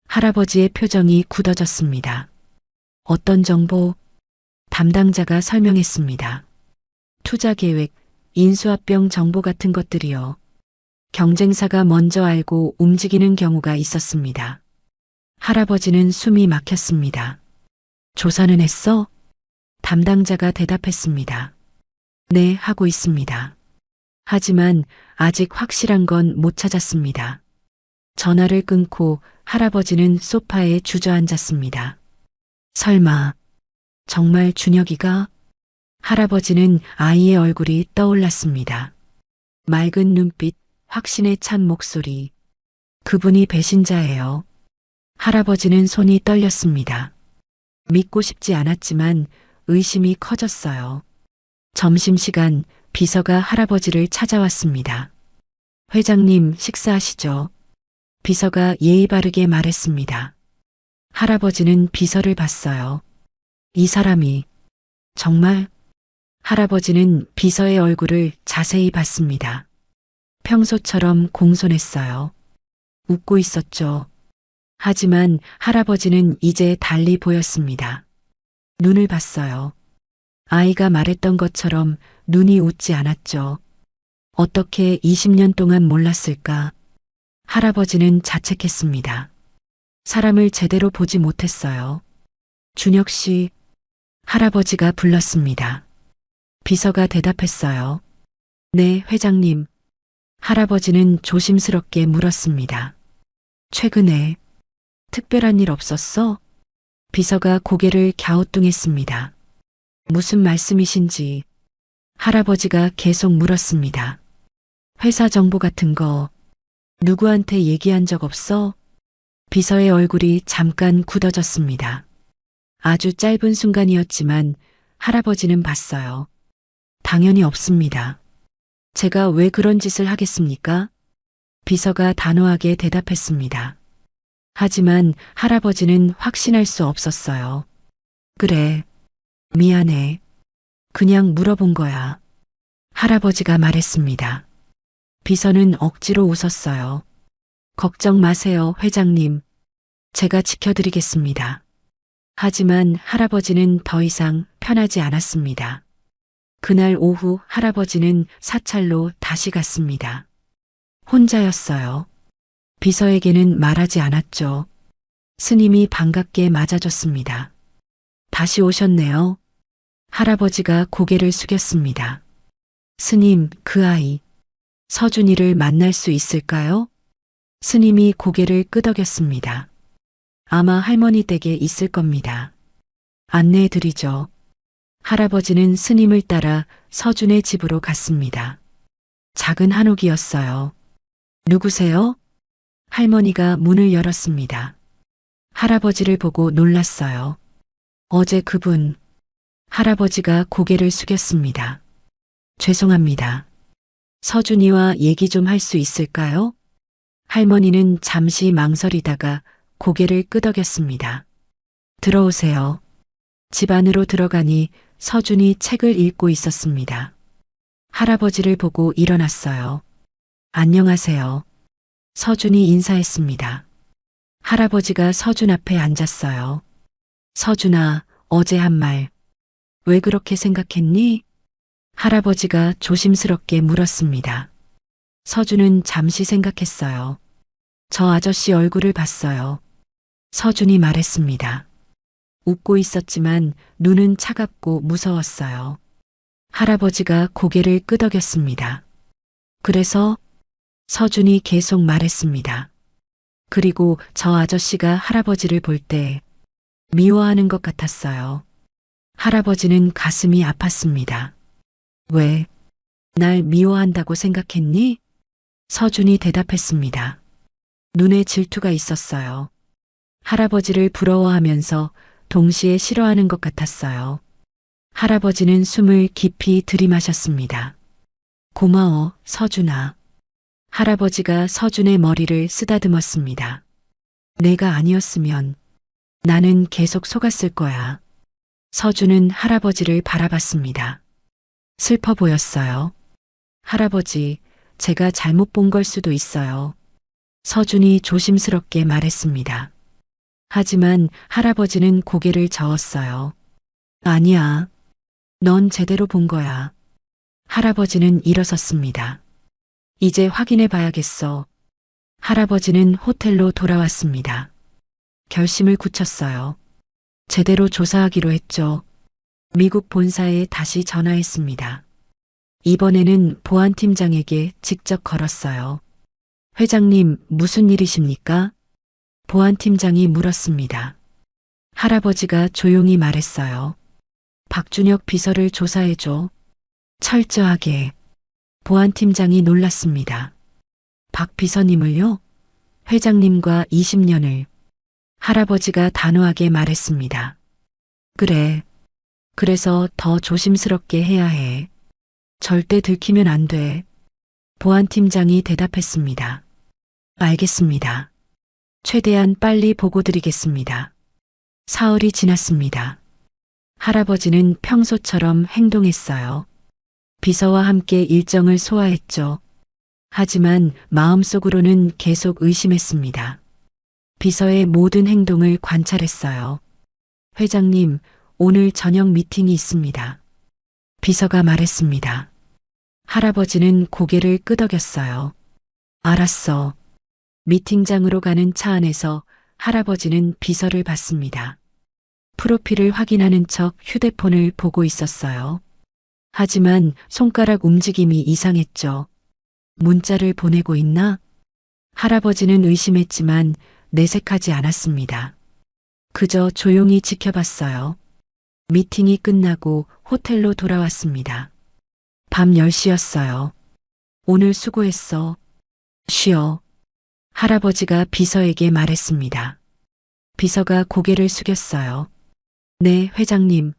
할아버지의 표정이 굳어졌습니다. 어떤 정보? 담당자가 설명했습니다. 투자 계획, 인수합병 정보 같은 것들이요. 경쟁사가 먼저 알고 움직이는 경우가 있었습니다. 할아버지는 숨이 막혔습니다. 조사는 했어? 담당자가 대답했습니다. 네, 하고 있습니다. 하지만 아직 확실한 건 못 찾았습니다. 전화를 끊고 할아버지는 소파에 주저앉았습니다. 설마 정말 준혁이가? 할아버지는 아이의 얼굴이 떠올랐습니다. 맑은 눈빛, 확신에 찬 목소리. 그분이 배신자예요. 할아버지는 손이 떨렸습니다. 믿고 싶지 않았지만 의심이 커졌어요. 점심시간 비서가 할아버지를 찾아왔습니다. 회장님, 식사하시죠. 비서가 예의 바르게 말했습니다. 할아버지는 비서를 봤어요. 이 사람이 정말 할아버지는 비서의 얼굴을 자세히 봤습니다. 평소처럼 공손했어요. 웃고 있었죠. 하지만 할아버지는 이제 달리 보였습니다. 눈을 봤어요. 아이가 말했던 것처럼 눈이 웃지 않았죠. 어떻게 20년 동안 몰랐을까? 할아버지는 자책했습니다. 사람을 제대로 보지 못했어요. 준혁 씨, 할아버지가 불렀습니다. 비서가 대답했어요. 네, 회장님. 할아버지는 조심스럽게 물었습니다. 최근에 특별한 일 없었어? 비서가 고개를 갸우뚱했습니다. 무슨 말씀이신지 할아버지가 계속 물었습니다. 회사 정보 같은 거 누구한테 얘기한 적 없어? 비서의 얼굴이 잠깐 굳어졌습니다. 아주 짧은 순간이었지만 할아버지는 봤어요. 당연히 없습니다. 제가 왜 그런 짓을 하겠습니까? 비서가 단호하게 대답했습니다. 하지만 할아버지는 확신할 수 없었어요. 그래, 미안해. 그냥 물어본 거야. 할아버지가 말했습니다. 비서는 억지로 웃었어요. 걱정 마세요, 회장님. 제가 지켜드리겠습니다. 하지만 할아버지는 더 이상 편하지 않았습니다. 그날 오후 할아버지는 사찰로 다시 갔습니다. 혼자였어요. 비서에게는 말하지 않았죠. 스님이 반갑게 맞아줬습니다. 다시 오셨네요. 할아버지가 고개를 숙였습니다. 스님, 그 아이, 서준이를 만날 수 있을까요? 스님이 고개를 끄덕였습니다. 아마 할머니 댁에 있을 겁니다. 안내해드리죠. 할아버지는 스님을 따라 서준의 집으로 갔습니다. 작은 한옥이었어요. 누구세요? 할머니가 문을 열었습니다. 할아버지를 보고 놀랐어요. 어제 그분. 할아버지가 고개를 숙였습니다. 죄송합니다. 서준이와 얘기 좀 할 수 있을까요? 할머니는 잠시 망설이다가 고개를 끄덕였습니다. 들어오세요. 집 안으로 들어가니 서준이 책을 읽고 있었습니다. 할아버지를 보고 일어났어요. 안녕하세요. 서준이 인사했습니다. 할아버지가 서준 앞에 앉았어요. 서준아, 어제 한 말. 왜 그렇게 생각했니? 할아버지가 조심스럽게 물었습니다. 서준은 잠시 생각했어요. 저 아저씨 얼굴을 봤어요. 서준이 말했습니다. 웃고 있었지만 눈은 차갑고 무서웠어요. 할아버지가 고개를 끄덕였습니다. 그래서 서준이 계속 말했습니다. 그리고 저 아저씨가 할아버지를 볼 때 미워하는 것 같았어요. 할아버지는 가슴이 아팠습니다. 왜? 날 미워한다고 생각했니? 서준이 대답했습니다. 눈에 질투가 있었어요. 할아버지를 부러워하면서 동시에 싫어하는 것 같았어요. 할아버지는 숨을 깊이 들이마셨습니다. 고마워, 서준아. 할아버지가 서준의 머리를 쓰다듬었습니다. 내가 아니었으면 나는 계속 속았을 거야. 서준은 할아버지를 바라봤습니다. 슬퍼 보였어요. 할아버지, 제가 잘못 본 걸 수도 있어요. 서준이 조심스럽게 말했습니다. 하지만 할아버지는 고개를 저었어요. 아니야. 넌 제대로 본 거야. 할아버지는 일어섰습니다. 이제 확인해 봐야겠어. 할아버지는 호텔로 돌아왔습니다. 결심을 굳혔어요. 제대로 조사하기로 했죠. 미국 본사에 다시 전화했습니다. 이번에는 보안팀장에게 직접 걸었어요. 회장님, 무슨 일이십니까? 보안팀장이 물었습니다. 할아버지가 조용히 말했어요. 박준혁 비서를 조사해줘. 철저하게. 보안팀장이 놀랐습니다. 박 비서님을요? 회장님과 20년을. 할아버지가 단호하게 말했습니다. 그래. 그래서 더 조심스럽게 해야 해. 절대 들키면 안 돼. 보안팀장이 대답했습니다. 알겠습니다. 최대한 빨리 보고 드리겠습니다. 사흘이 지났습니다. 할아버지는 평소처럼 행동했어요. 비서와 함께 일정을 소화했죠. 하지만 마음속으로는 계속 의심했습니다. 비서의 모든 행동을 관찰했어요. 회장님, 오늘 저녁 미팅이 있습니다. 비서가 말했습니다. 할아버지는 고개를 끄덕였어요. 알았어. 미팅장으로 가는 차 안에서 할아버지는 비서를 봤습니다. 프로필을 확인하는 척 휴대폰을 보고 있었어요. 하지만 손가락 움직임이 이상했죠. 문자를 보내고 있나? 할아버지는 의심했지만 내색하지 않았습니다. 그저 조용히 지켜봤어요. 미팅이 끝나고 호텔로 돌아왔습니다. 밤 10시였어요. 오늘 수고했어. 쉬어. 할아버지가 비서에게 말했습니다. 비서가 고개를 숙였어요. 네, 회장님.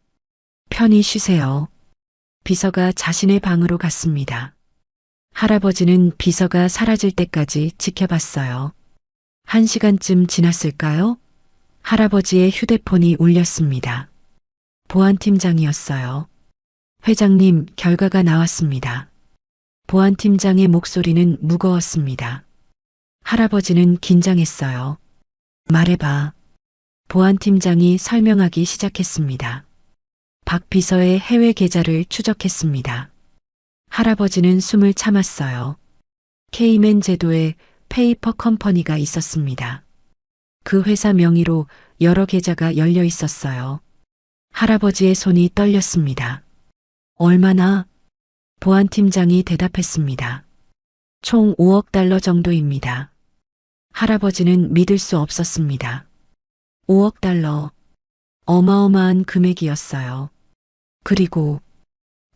편히 쉬세요. 비서가 자신의 방으로 갔습니다. 할아버지는 비서가 사라질 때까지 지켜봤어요. 1시간쯤 지났을까요? 할아버지의 휴대폰이 울렸습니다. 보안팀장이었어요. 회장님, 결과가 나왔습니다. 보안팀장의 목소리는 무거웠습니다. 할아버지는 긴장했어요. 말해봐. 보안팀장이 설명하기 시작했습니다. 박 비서의 해외 계좌를 추적했습니다. 할아버지는 숨을 참았어요. 케이맨 제도에 페이퍼 컴퍼니가 있었습니다. 그 회사 명의로 여러 계좌가 열려 있었어요. 할아버지의 손이 떨렸습니다. 얼마나? 보안팀장이 대답했습니다. 총 5억 달러 정도입니다. 할아버지는 믿을 수 없었습니다. 5억 달러. 어마어마한 금액이었어요. 그리고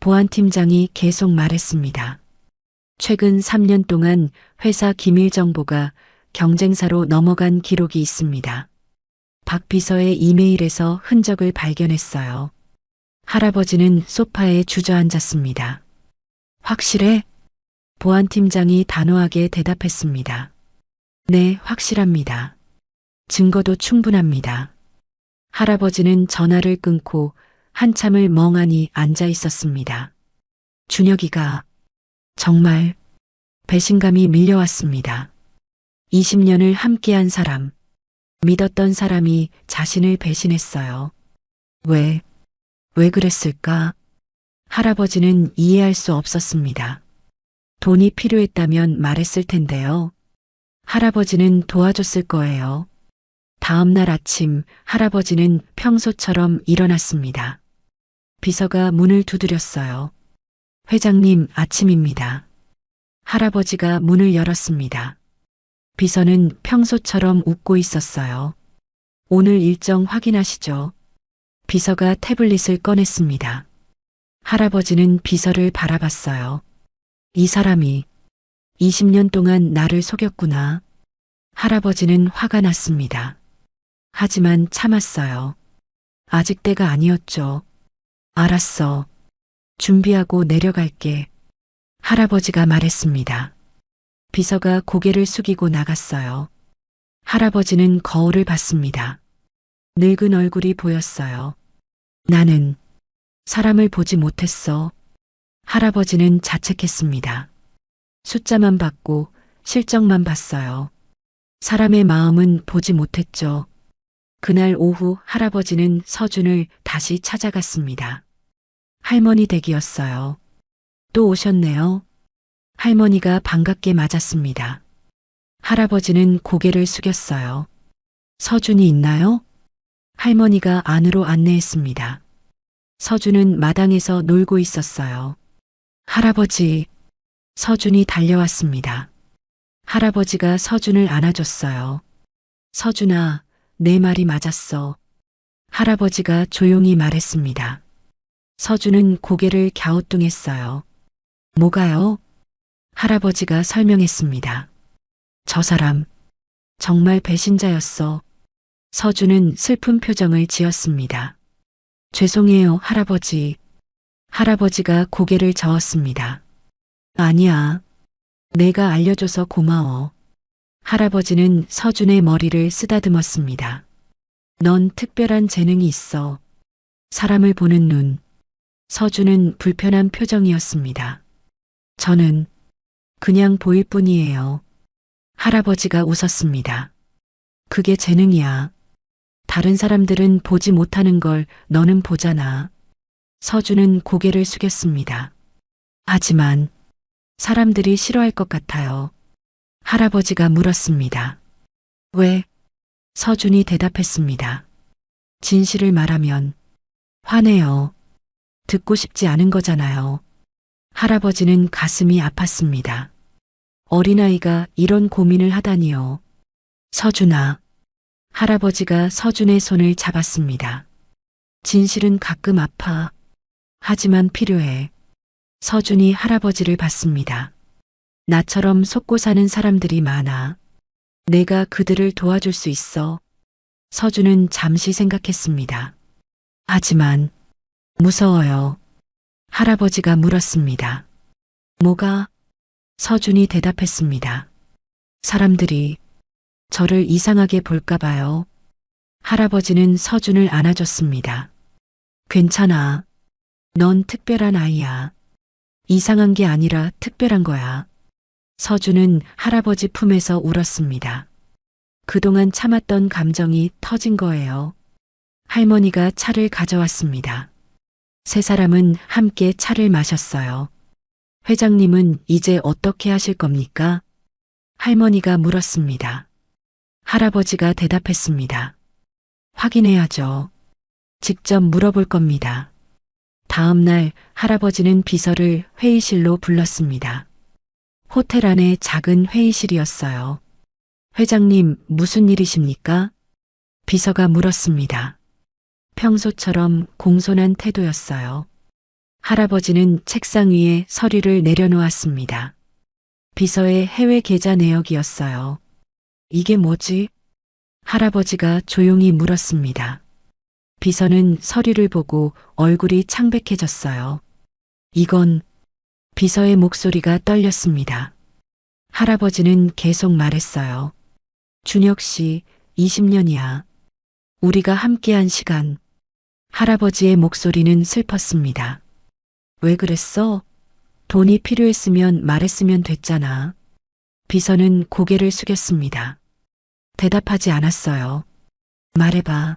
보안팀장이 계속 말했습니다. 최근 3년 동안 회사 기밀 정보가 경쟁사로 넘어간 기록이 있습니다. 박 비서의 이메일에서 흔적을 발견했어요. 할아버지는 소파에 주저앉았습니다. 확실해? 보안팀장이 단호하게 대답했습니다. 네, 확실합니다. 증거도 충분합니다. 할아버지는 전화를 끊고 한참을 멍하니 앉아 있었습니다. 준혁이가 정말 배신감이 밀려왔습니다. 20년을 함께한 사람, 믿었던 사람이 자신을 배신했어요. 왜 그랬을까? 할아버지는 이해할 수 없었습니다. 돈이 필요했다면 말했을 텐데요. 할아버지는 도와줬을 거예요. 다음 날 아침 할아버지는 평소처럼 일어났습니다. 비서가 문을 두드렸어요. 회장님, 아침입니다. 할아버지가 문을 열었습니다. 비서는 평소처럼 웃고 있었어요. 오늘 일정 확인하시죠. 비서가 태블릿을 꺼냈습니다. 할아버지는 비서를 바라봤어요. 이 사람이 20년 동안 나를 속였구나. 할아버지는 화가 났습니다. 하지만 참았어요. 아직 때가 아니었죠. 알았어. 준비하고 내려갈게. 할아버지가 말했습니다. 비서가 고개를 숙이고 나갔어요. 할아버지는 거울을 봤습니다. 늙은 얼굴이 보였어요. 나는 사람을 보지 못했어. 할아버지는 자책했습니다. 숫자만 봤고 실적만 봤어요. 사람의 마음은 보지 못했죠. 그날 오후 할아버지는 서준을 다시 찾아갔습니다. 할머니 댁이었어요. 또 오셨네요. 할머니가 반갑게 맞았습니다. 할아버지는 고개를 숙였어요. 서준이 있나요? 할머니가 안으로 안내했습니다. 서준은 마당에서 놀고 있었어요. 할아버지, 서준이 달려왔습니다. 할아버지가 서준을 안아줬어요. 서준아, 내 말이 맞았어. 할아버지가 조용히 말했습니다. 서준은 고개를 갸우뚱했어요. 뭐가요? 할아버지가 설명했습니다. 저 사람, 정말 배신자였어. 서준은 슬픈 표정을 지었습니다. 죄송해요, 할아버지. 할아버지가 고개를 저었습니다. 아니야. 내가 알려줘서 고마워. 할아버지는 서준의 머리를 쓰다듬었습니다. 넌 특별한 재능이 있어. 사람을 보는 눈. 서준은 불편한 표정이었습니다. 저는 그냥 보일 뿐이에요. 할아버지가 웃었습니다. 그게 재능이야. 다른 사람들은 보지 못하는 걸 너는 보잖아. 서준은 고개를 숙였습니다. 하지만 사람들이 싫어할 것 같아요. 할아버지가 물었습니다. 왜? 서준이 대답했습니다. 진실을 말하면 화내요. 듣고 싶지 않은 거잖아요. 할아버지는 가슴이 아팠습니다. 어린아이가 이런 고민을 하다니요. 서준아. 할아버지가 서준의 손을 잡았습니다. 진실은 가끔 아파. 하지만 필요해. 서준이 할아버지를 봤습니다. 나처럼 속고 사는 사람들이 많아. 내가 그들을 도와줄 수 있어. 서준은 잠시 생각했습니다. 하지만 무서워요. 할아버지가 물었습니다. 뭐가? 서준이 대답했습니다. 사람들이 저를 이상하게 볼까 봐요. 할아버지는 서준을 안아줬습니다. 괜찮아. 넌 특별한 아이야. 이상한 게 아니라 특별한 거야. 서준은 할아버지 품에서 울었습니다. 그동안 참았던 감정이 터진 거예요. 할머니가 차를 가져왔습니다. 세 사람은 함께 차를 마셨어요. 회장님은 이제 어떻게 하실 겁니까? 할머니가 물었습니다. 할아버지가 대답했습니다. 확인해야죠. 직접 물어볼 겁니다. 다음 날 할아버지는 비서를 회의실로 불렀습니다. 호텔 안에 작은 회의실이었어요. 회장님, 무슨 일이십니까? 비서가 물었습니다. 평소처럼 공손한 태도였어요. 할아버지는 책상 위에 서류를 내려놓았습니다. 비서의 해외 계좌 내역이었어요. 이게 뭐지? 할아버지가 조용히 물었습니다. 비서는 서류를 보고 얼굴이 창백해졌어요. 이건 비서의 목소리가 떨렸습니다. 할아버지는 계속 말했어요. 준혁 씨, 20년이야. 우리가 함께한 시간. 할아버지의 목소리는 슬펐습니다. 왜 그랬어? 돈이 필요했으면 말했으면 됐잖아. 비서는 고개를 숙였습니다. 대답하지 않았어요. 말해봐.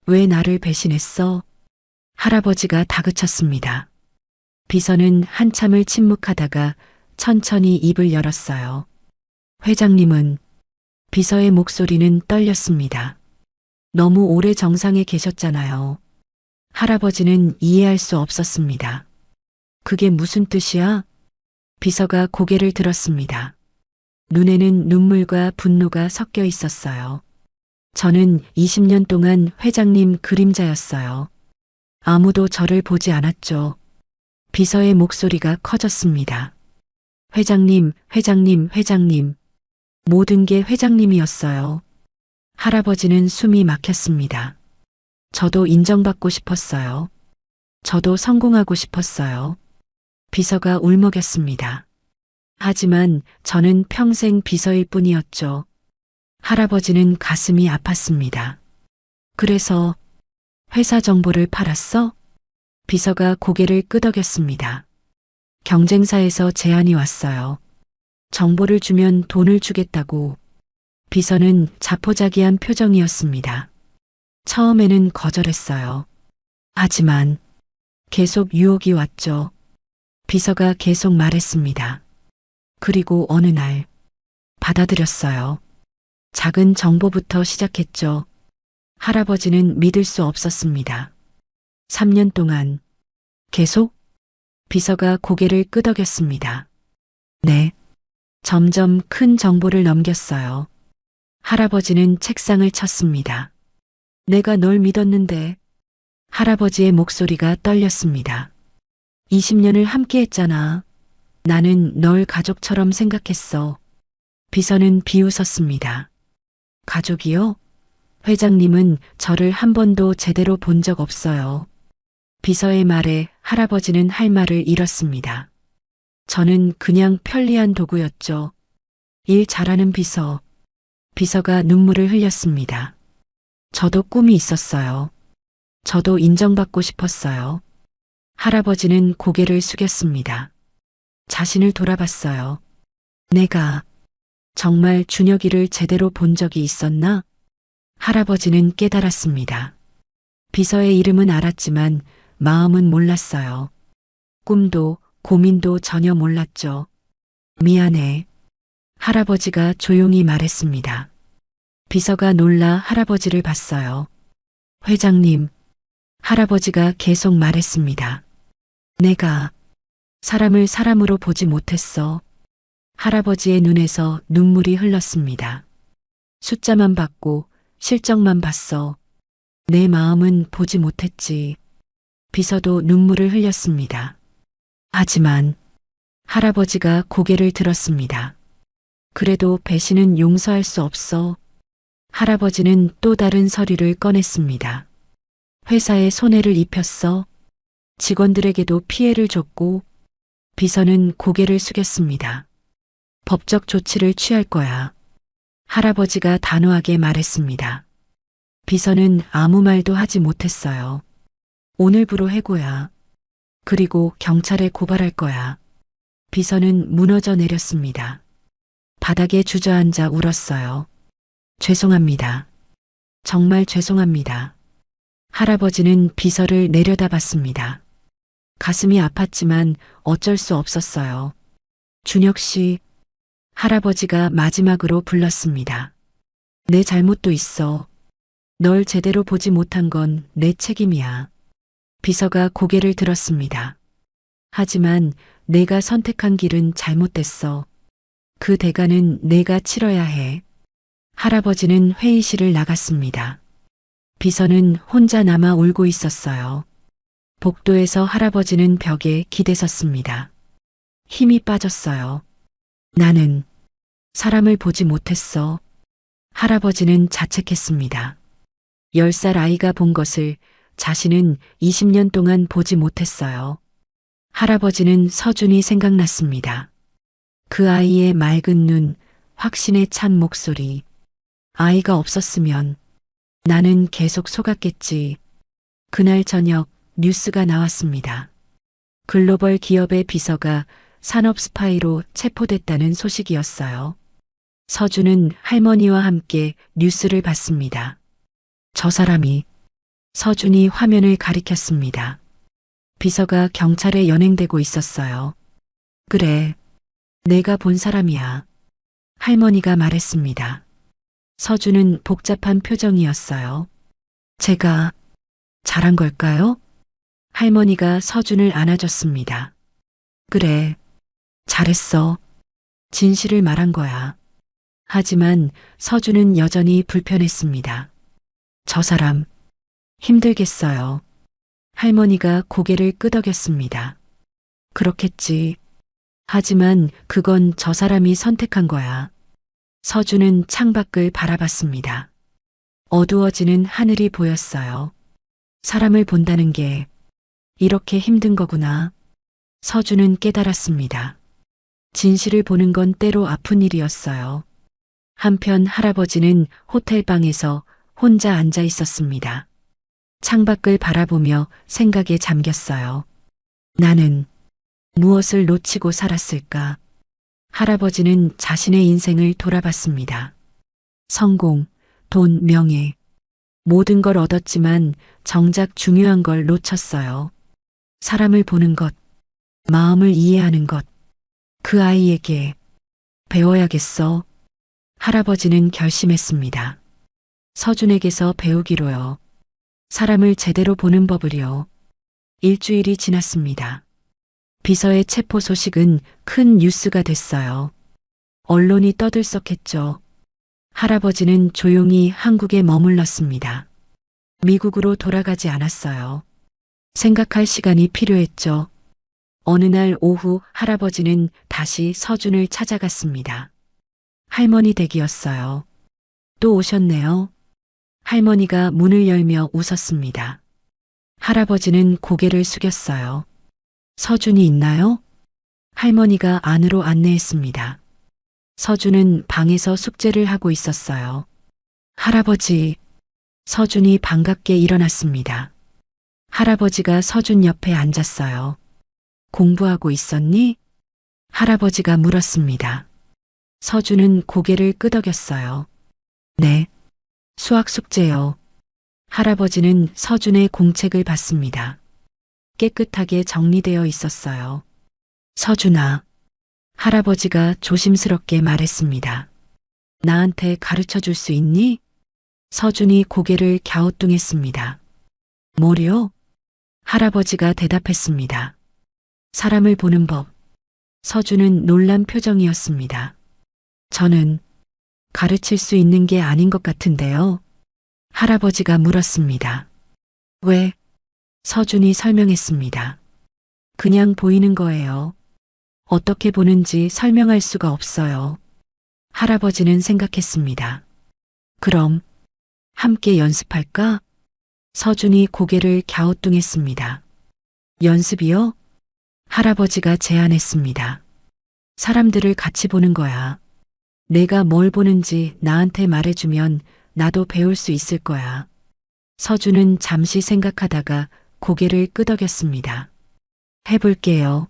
왜 나를 배신했어? 할아버지가 다그쳤습니다. 비서는 한참을 침묵하다가 천천히 입을 열었어요. 회장님은 비서의 목소리는 떨렸습니다. 너무 오래 정상에 계셨잖아요. 할아버지는 이해할 수 없었습니다. 그게 무슨 뜻이야? 비서가 고개를 들었습니다. 눈에는 눈물과 분노가 섞여 있었어요. 저는 20년 동안 회장님 그림자였어요. 아무도 저를 보지 않았죠. 비서의 목소리가 커졌습니다. 회장님, 회장님, 회장님. 모든 게 회장님이었어요. 할아버지는 숨이 막혔습니다. 저도 인정받고 싶었어요. 저도 성공하고 싶었어요. 비서가 울먹였습니다. 하지만 저는 평생 비서일 뿐이었죠. 할아버지는 가슴이 아팠습니다. 그래서 회사 정보를 팔았어? 비서가 고개를 끄덕였습니다. 경쟁사에서 제안이 왔어요. 정보를 주면 돈을 주겠다고. 비서는 자포자기한 표정이었습니다. 처음에는 거절했어요. 하지만 계속 유혹이 왔죠. 비서가 계속 말했습니다. 그리고 어느 날 받아들였어요. 작은 정보부터 시작했죠. 할아버지는 믿을 수 없었습니다. 3년 동안 계속? 비서가 고개를 끄덕였습니다. 네. 점점 큰 정보를 넘겼어요. 할아버지는 책상을 쳤습니다. 내가 널 믿었는데. 할아버지의 목소리가 떨렸습니다. 20년을 함께 했잖아. 나는 널 가족처럼 생각했어. 비서는 비웃었습니다. 가족이요? 회장님은 저를 한 번도 제대로 본 적 없어요. 비서의 말에 할아버지는 할 말을 잃었습니다. 저는 그냥 편리한 도구였죠. 일 잘하는 비서, 비서가 눈물을 흘렸습니다. 저도 꿈이 있었어요. 저도 인정받고 싶었어요. 할아버지는 고개를 숙였습니다. 자신을 돌아봤어요. 내가 정말 준혁이를 제대로 본 적이 있었나? 할아버지는 깨달았습니다. 비서의 이름은 알았지만 마음은 몰랐어요. 꿈도 고민도 전혀 몰랐죠. 미안해. 할아버지가 조용히 말했습니다. 비서가 놀라 할아버지를 봤어요. 회장님, 할아버지가 계속 말했습니다. 내가 사람을 사람으로 보지 못했어. 할아버지의 눈에서 눈물이 흘렀습니다. 숫자만 봤고 실적만 봤어. 내 마음은 보지 못했지. 비서도 눈물을 흘렸습니다. 하지만 할아버지가 고개를 들었습니다. 그래도 배신은 용서할 수 없어. 할아버지는 또 다른 서류를 꺼냈습니다. 회사에 손해를 입혔어. 직원들에게도 피해를 줬고. 비서는 고개를 숙였습니다. 법적 조치를 취할 거야. 할아버지가 단호하게 말했습니다. 비서는 아무 말도 하지 못했어요. 오늘부로 해고야. 그리고 경찰에 고발할 거야. 비서는 무너져 내렸습니다. 바닥에 주저앉아 울었어요. 죄송합니다. 정말 죄송합니다. 할아버지는 비서를 내려다봤습니다. 가슴이 아팠지만 어쩔 수 없었어요. 준혁 씨, 할아버지가 마지막으로 불렀습니다. 내 잘못도 있어. 널 제대로 보지 못한 건 내 책임이야. 비서가 고개를 들었습니다. 하지만 내가 선택한 길은 잘못됐어. 그 대가는 내가 치러야 해. 할아버지는 회의실을 나갔습니다. 비서는 혼자 남아 울고 있었어요. 복도에서 할아버지는 벽에 기대섰습니다. 힘이 빠졌어요. 나는 사람을 보지 못했어. 할아버지는 자책했습니다. 10살 아이가 본 것을 자신은 20년 동안 보지 못했어요. 할아버지는 서준이 생각났습니다. 그 아이의 맑은 눈, 확신에 찬 목소리. 아이가 없었으면 나는 계속 속았겠지. 그날 저녁 뉴스가 나왔습니다. 글로벌 기업의 비서가 산업 스파이로 체포됐다는 소식이었어요. 서준은 할머니와 함께 뉴스를 봤습니다. 저 사람이. 서준이 화면을 가리켰습니다. 비서가 경찰에 연행되고 있었어요. 그래, 내가 본 사람이야. 할머니가 말했습니다. 서준은 복잡한 표정이었어요. 제가 잘한 걸까요? 할머니가 서준을 안아줬습니다. 그래, 잘했어. 진실을 말한 거야. 하지만 서준은 여전히 불편했습니다. 저 사람, 힘들겠어요. 할머니가 고개를 끄덕였습니다. 그렇겠지. 하지만 그건 저 사람이 선택한 거야. 서준은 창밖을 바라봤습니다. 어두워지는 하늘이 보였어요. 사람을 본다는 게 이렇게 힘든 거구나. 서준은 깨달았습니다. 진실을 보는 건 때로 아픈 일이었어요. 한편 할아버지는 호텔방에서 혼자 앉아 있었습니다. 창밖을 바라보며 생각에 잠겼어요. 나는 무엇을 놓치고 살았을까? 할아버지는 자신의 인생을 돌아봤습니다. 성공, 돈, 명예. 모든 걸 얻었지만 정작 중요한 걸 놓쳤어요. 사람을 보는 것, 마음을 이해하는 것. 그 아이에게 배워야겠어. 할아버지는 결심했습니다. 서준에게서 배우기로요. 사람을 제대로 보는 법을요. 일주일이 지났습니다. 비서의 체포 소식은 큰 뉴스가 됐어요. 언론이 떠들썩했죠. 할아버지는 조용히 한국에 머물렀습니다. 미국으로 돌아가지 않았어요. 생각할 시간이 필요했죠. 어느 날 오후 할아버지는 다시 서준을 찾아갔습니다. 할머니 댁이었어요. 또 오셨네요. 할머니가 문을 열며 웃었습니다. 할아버지는 고개를 숙였어요. 서준이 있나요? 할머니가 안으로 안내했습니다. 서준은 방에서 숙제를 하고 있었어요. 할아버지, 서준이 반갑게 일어났습니다. 할아버지가 서준 옆에 앉았어요. 공부하고 있었니? 할아버지가 물었습니다. 서준은 고개를 끄덕였어요. 네, 수학 숙제요. 할아버지는 서준의 공책을 봤습니다. 깨끗하게 정리되어 있었어요. 서준아, 할아버지가 조심스럽게 말했습니다. 나한테 가르쳐 줄 수 있니? 서준이 고개를 갸우뚱했습니다. 뭐요? 할아버지가 대답했습니다. 사람을 보는 법. 서준은 놀란 표정이었습니다. 저는 가르칠 수 있는 게 아닌 것 같은데요. 할아버지가 물었습니다. 왜? 서준이 설명했습니다. 그냥 보이는 거예요. 어떻게 보는지 설명할 수가 없어요. 할아버지는 생각했습니다. 그럼 함께 연습할까? 서준이 고개를 갸우뚱했습니다. 연습이요? 할아버지가 제안했습니다. 사람들을 같이 보는 거야. 내가 뭘 보는지 나한테 말해주면 나도 배울 수 있을 거야. 서준은 잠시 생각하다가 고개를 끄덕였습니다. 해볼게요.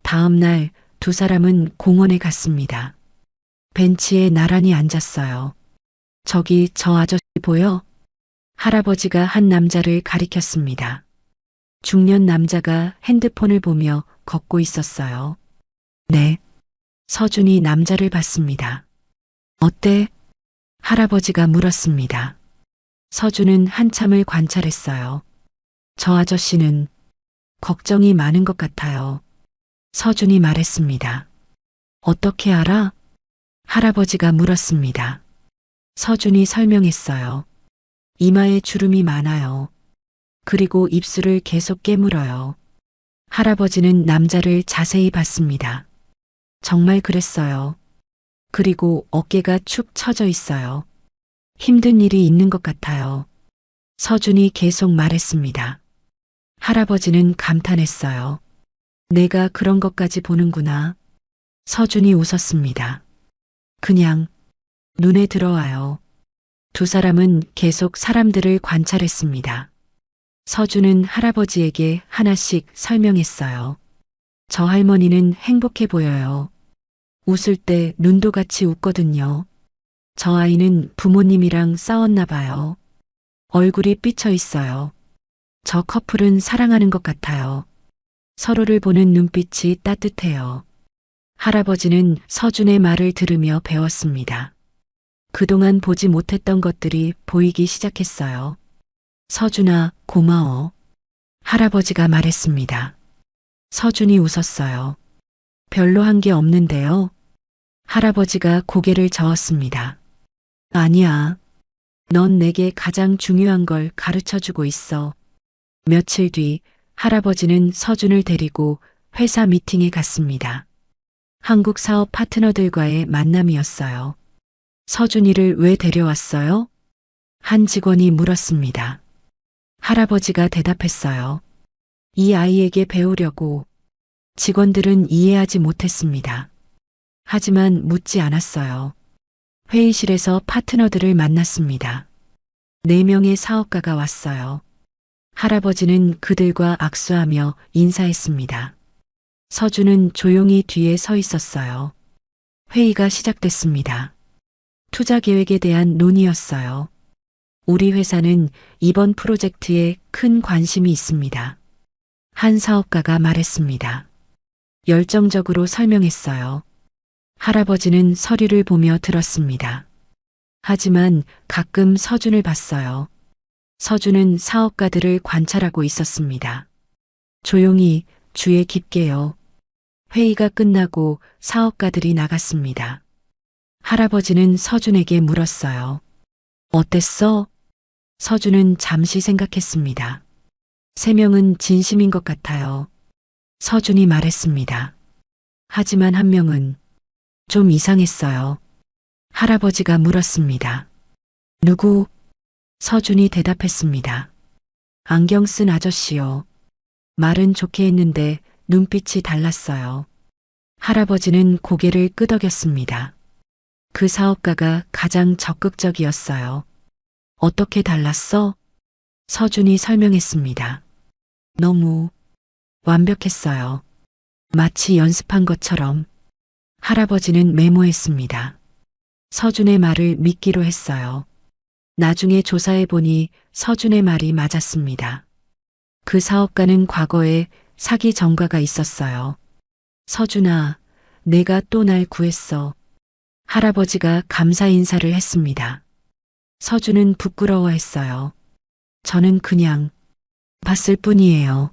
다음 날 두 사람은 공원에 갔습니다. 벤치에 나란히 앉았어요. 저기 저 아저씨 보여? 할아버지가 한 남자를 가리켰습니다. 중년 남자가 핸드폰을 보며 걷고 있었어요. 네. 서준이 남자를 봤습니다. 어때? 할아버지가 물었습니다. 서준은 한참을 관찰했어요. 저 아저씨는 걱정이 많은 것 같아요. 서준이 말했습니다. 어떻게 알아? 할아버지가 물었습니다. 서준이 설명했어요. 이마에 주름이 많아요. 그리고 입술을 계속 깨물어요. 할아버지는 남자를 자세히 봤습니다. 정말 그랬어요. 그리고 어깨가 축 처져 있어요. 힘든 일이 있는 것 같아요. 서준이 계속 말했습니다. 할아버지는 감탄했어요. 내가 그런 것까지 보는구나. 서준이 웃었습니다. 그냥 눈에 들어와요. 두 사람은 계속 사람들을 관찰했습니다. 서준은 할아버지에게 하나씩 설명했어요. 저 할머니는 행복해 보여요. 웃을 때 눈도 같이 웃거든요. 저 아이는 부모님이랑 싸웠나 봐요. 얼굴이 삐쳐 있어요. 저 커플은 사랑하는 것 같아요. 서로를 보는 눈빛이 따뜻해요. 할아버지는 서준의 말을 들으며 배웠습니다. 그동안 보지 못했던 것들이 보이기 시작했어요. 서준아, 고마워. 할아버지가 말했습니다. 서준이 웃었어요. 별로 한 게 없는데요. 할아버지가 고개를 저었습니다. 아니야. 넌 내게 가장 중요한 걸 가르쳐 주고 있어. 며칠 뒤 할아버지는 서준을 데리고 회사 미팅에 갔습니다. 한국 사업 파트너들과의 만남이었어요. 서준이를 왜 데려왔어요? 한 직원이 물었습니다. 할아버지가 대답했어요. 이 아이에게 배우려고. 직원들은 이해하지 못했습니다. 하지만 묻지 않았어요. 회의실에서 파트너들을 만났습니다. 4명의 사업가가 왔어요. 할아버지는 그들과 악수하며 인사했습니다. 서준은 조용히 뒤에 서 있었어요. 회의가 시작됐습니다. 투자 계획에 대한 논의였어요. 우리 회사는 이번 프로젝트에 큰 관심이 있습니다. 한 사업가가 말했습니다. 열정적으로 설명했어요. 할아버지는 서류를 보며 들었습니다. 하지만 가끔 서준을 봤어요. 서준은 사업가들을 관찰하고 있었습니다. 조용히 주의 깊게요. 회의가 끝나고 사업가들이 나갔습니다. 할아버지는 서준에게 물었어요. 어땠어? 서준은 잠시 생각했습니다. 3명은 진심인 것 같아요. 서준이 말했습니다. 하지만 1명은 좀 이상했어요. 할아버지가 물었습니다. 누구? 서준이 대답했습니다. 안경 쓴 아저씨요. 말은 좋게 했는데 눈빛이 달랐어요. 할아버지는 고개를 끄덕였습니다. 그 사업가가 가장 적극적이었어요. 어떻게 달랐어? 서준이 설명했습니다. 너무 완벽했어요. 마치 연습한 것처럼. 할아버지는 메모했습니다. 서준의 말을 믿기로 했어요. 나중에 조사해보니 서준의 말이 맞았습니다. 그 사업가는 과거에 사기 전과가 있었어요. 서준아, 내가 또 날 구했어. 할아버지가 감사 인사를 했습니다. 서준은 부끄러워했어요. 저는 그냥 봤을 뿐이에요.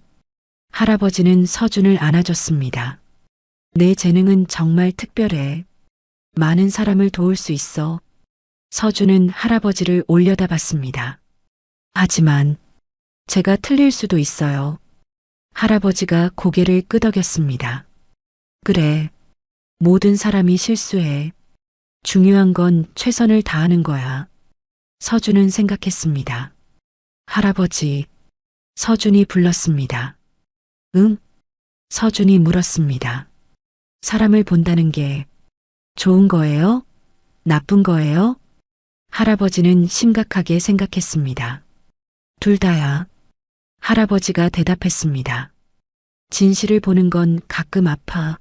할아버지는 서준을 안아줬습니다. 내 재능은 정말 특별해. 많은 사람을 도울 수 있어. 서준은 할아버지를 올려다봤습니다. 하지만 제가 틀릴 수도 있어요. 할아버지가 고개를 끄덕였습니다. 그래. 모든 사람이 실수해. 중요한 건 최선을 다하는 거야. 서준은 생각했습니다. 할아버지, 서준이 불렀습니다. 응? 서준이 물었습니다. 사람을 본다는 게 좋은 거예요? 나쁜 거예요? 할아버지는 심각하게 생각했습니다. 둘 다야. 할아버지가 대답했습니다. 진실을 보는 건 가끔 아파.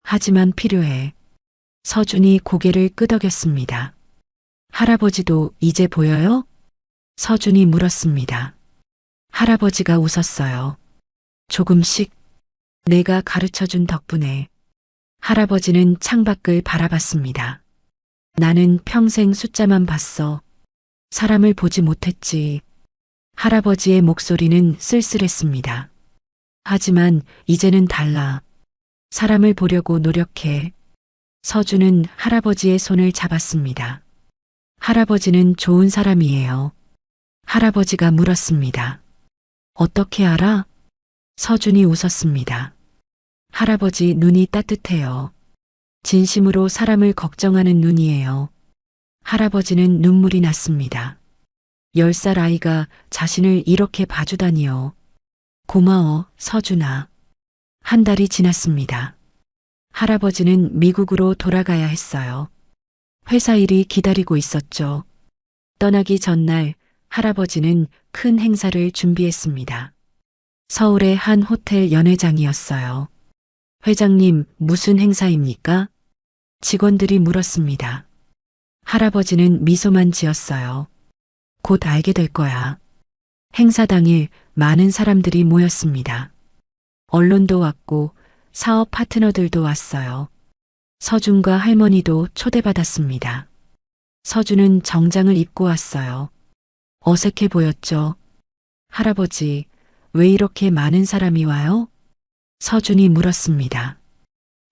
하지만 필요해. 서준이 고개를 끄덕였습니다. 할아버지도 이제 보여요? 서준이 물었습니다. 할아버지가 웃었어요. 조금씩 내가 가르쳐준 덕분에. 할아버지는 창밖을 바라봤습니다. 나는 평생 숫자만 봤어. 사람을 보지 못했지. 할아버지의 목소리는 쓸쓸했습니다. 하지만 이제는 달라. 사람을 보려고 노력해. 서준은 할아버지의 손을 잡았습니다. 할아버지는 좋은 사람이에요. 할아버지가 물었습니다. 어떻게 알아? 서준이 웃었습니다. 할아버지 눈이 따뜻해요. 진심으로 사람을 걱정하는 눈이에요. 할아버지는 눈물이 났습니다. 10살 아이가 자신을 이렇게 봐주다니요. 고마워, 서준아. 한 달이 지났습니다. 할아버지는 미국으로 돌아가야 했어요. 회사 일이 기다리고 있었죠. 떠나기 전날 할아버지는 큰 행사를 준비했습니다. 서울의 한 호텔 연회장이었어요. 회장님, 무슨 행사입니까? 직원들이 물었습니다. 할아버지는 미소만 지었어요. 곧 알게 될 거야. 행사 당일 많은 사람들이 모였습니다. 언론도 왔고 사업 파트너들도 왔어요. 서준과 할머니도 초대받았습니다. 서준은 정장을 입고 왔어요. 어색해 보였죠. 할아버지, 왜 이렇게 많은 사람이 와요? 서준이 물었습니다.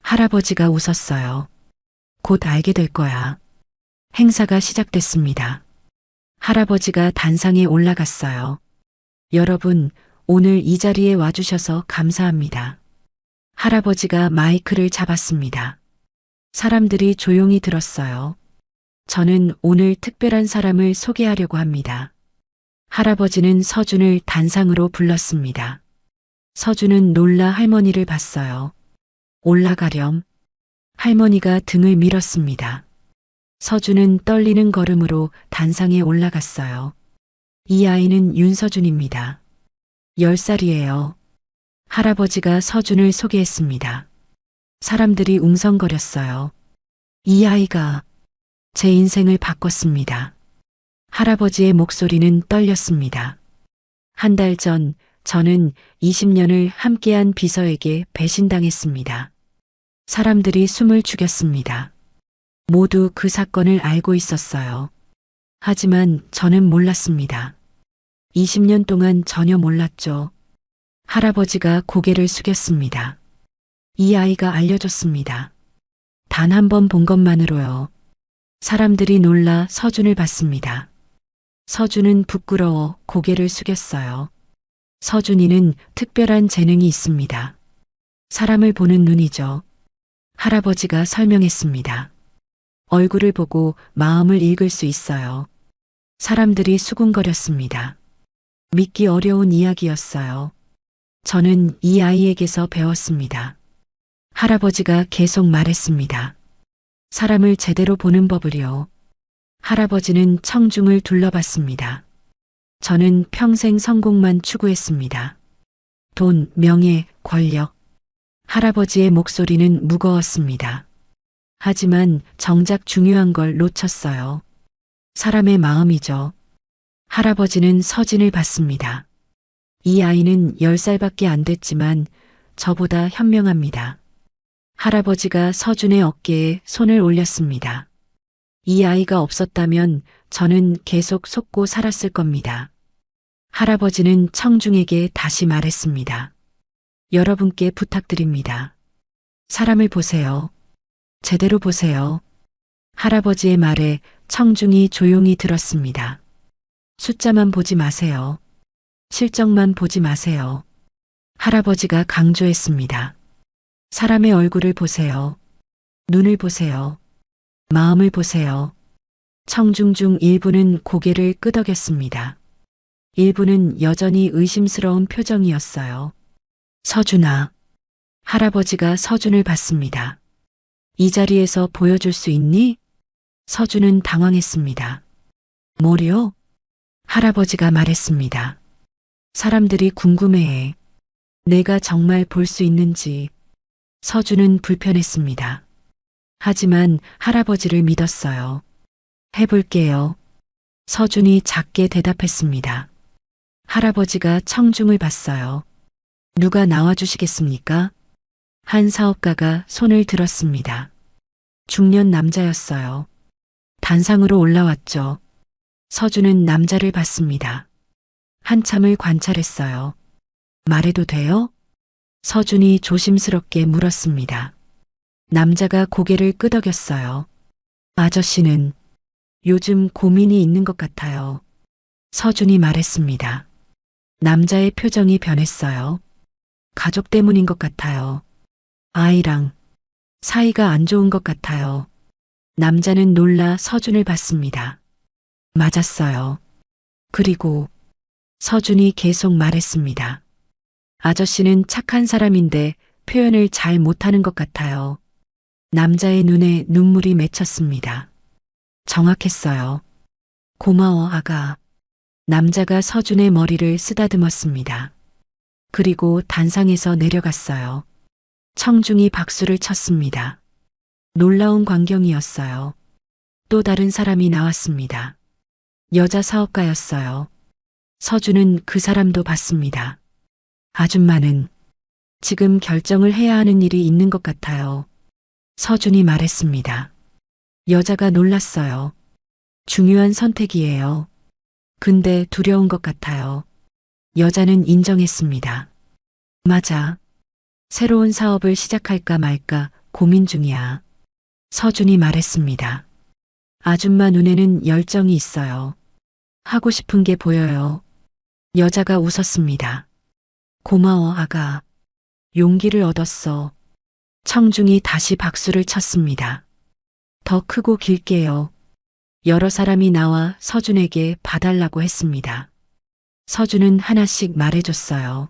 할아버지가 웃었어요. 곧 알게 될 거야. 행사가 시작됐습니다. 할아버지가 단상에 올라갔어요. 여러분, 오늘 이 자리에 와주셔서 감사합니다. 할아버지가 마이크를 잡았습니다. 사람들이 조용히 들었어요. 저는 오늘 특별한 사람을 소개하려고 합니다. 할아버지는 서준을 단상으로 불렀습니다. 서준은 놀라 할머니를 봤어요. 올라가렴. 할머니가 등을 밀었습니다. 서준은 떨리는 걸음으로 단상에 올라갔어요. 이 아이는 윤서준입니다. 10살이에요. 할아버지가 서준을 소개했습니다. 사람들이 웅성거렸어요. 이 아이가 제 인생을 바꿨습니다. 할아버지의 목소리는 떨렸습니다. 한 달 전 저는 20년을 함께한 비서에게 배신당했습니다. 사람들이 숨을 죽였습니다. 모두 그 사건을 알고 있었어요. 하지만 저는 몰랐습니다. 20년 동안 전혀 몰랐죠. 할아버지가 고개를 숙였습니다. 이 아이가 알려줬습니다. 단 한 번 본 것만으로요. 사람들이 놀라 서준을 봤습니다. 서준은 부끄러워 고개를 숙였어요. 서준이는 특별한 재능이 있습니다. 사람을 보는 눈이죠. 할아버지가 설명했습니다. 얼굴을 보고 마음을 읽을 수 있어요. 사람들이 수군거렸습니다. 믿기 어려운 이야기였어요. 저는 이 아이에게서 배웠습니다. 할아버지가 계속 말했습니다. 사람을 제대로 보는 법을요. 할아버지는 청중을 둘러봤습니다. 저는 평생 성공만 추구했습니다. 돈, 명예, 권력. 할아버지의 목소리는 무거웠습니다. 하지만 정작 중요한 걸 놓쳤어요. 사람의 마음이죠. 할아버지는 서준을 봤습니다. 이 아이는 10살밖에 안 됐지만 저보다 현명합니다. 할아버지가 서준의 어깨에 손을 올렸습니다. 이 아이가 없었다면 저는 계속 속고 살았을 겁니다. 할아버지는 청중에게 다시 말했습니다. 여러분께 부탁드립니다. 사람을 보세요. 제대로 보세요. 할아버지의 말에 청중이 조용히 들었습니다. 숫자만 보지 마세요. 실적만 보지 마세요. 할아버지가 강조했습니다. 사람의 얼굴을 보세요. 눈을 보세요. 마음을 보세요. 청중 중 일부는 고개를 끄덕였습니다. 일부는 여전히 의심스러운 표정이었어요. 서준아. 할아버지가 서준을 봤습니다. 이 자리에서 보여줄 수 있니? 서준은 당황했습니다. 뭐요? 할아버지가 말했습니다. 사람들이 궁금해해. 내가 정말 볼 수 있는지. 서준은 불편했습니다. 하지만 할아버지를 믿었어요. 해볼게요. 서준이 작게 대답했습니다. 할아버지가 청중을 봤어요. 누가 나와주시겠습니까? 한 사업가가 손을 들었습니다. 중년 남자였어요. 단상으로 올라왔죠. 서준은 남자를 봤습니다. 한참을 관찰했어요. 말해도 돼요? 서준이 조심스럽게 물었습니다. 남자가 고개를 끄덕였어요. 아저씨는 요즘 고민이 있는 것 같아요. 서준이 말했습니다. 남자의 표정이 변했어요. 가족 때문인 것 같아요. 아이랑 사이가 안 좋은 것 같아요. 남자는 놀라 서준을 봤습니다. 맞았어요. 그리고 서준이 계속 말했습니다. 아저씨는 착한 사람인데 표현을 잘 못하는 것 같아요. 남자의 눈에 눈물이 맺혔습니다. 정확했어요. 고마워, 아가. 남자가 서준의 머리를 쓰다듬었습니다. 그리고 단상에서 내려갔어요. 청중이 박수를 쳤습니다. 놀라운 광경이었어요. 또 다른 사람이 나왔습니다. 여자 사업가였어요. 서준은 그 사람도 봤습니다. 아줌마는 지금 결정을 해야 하는 일이 있는 것 같아요. 서준이 말했습니다. 여자가 놀랐어요. 중요한 선택이에요. 근데 두려운 것 같아요. 여자는 인정했습니다. 맞아. 새로운 사업을 시작할까 말까 고민 중이야. 서준이 말했습니다. 아줌마 눈에는 열정이 있어요. 하고 싶은 게 보여요. 여자가 웃었습니다. 고마워, 아가. 용기를 얻었어. 청중이 다시 박수를 쳤습니다. 더 크고 길게요. 여러 사람이 나와 서준에게 봐달라고 했습니다. 서준은 하나씩 말해줬어요.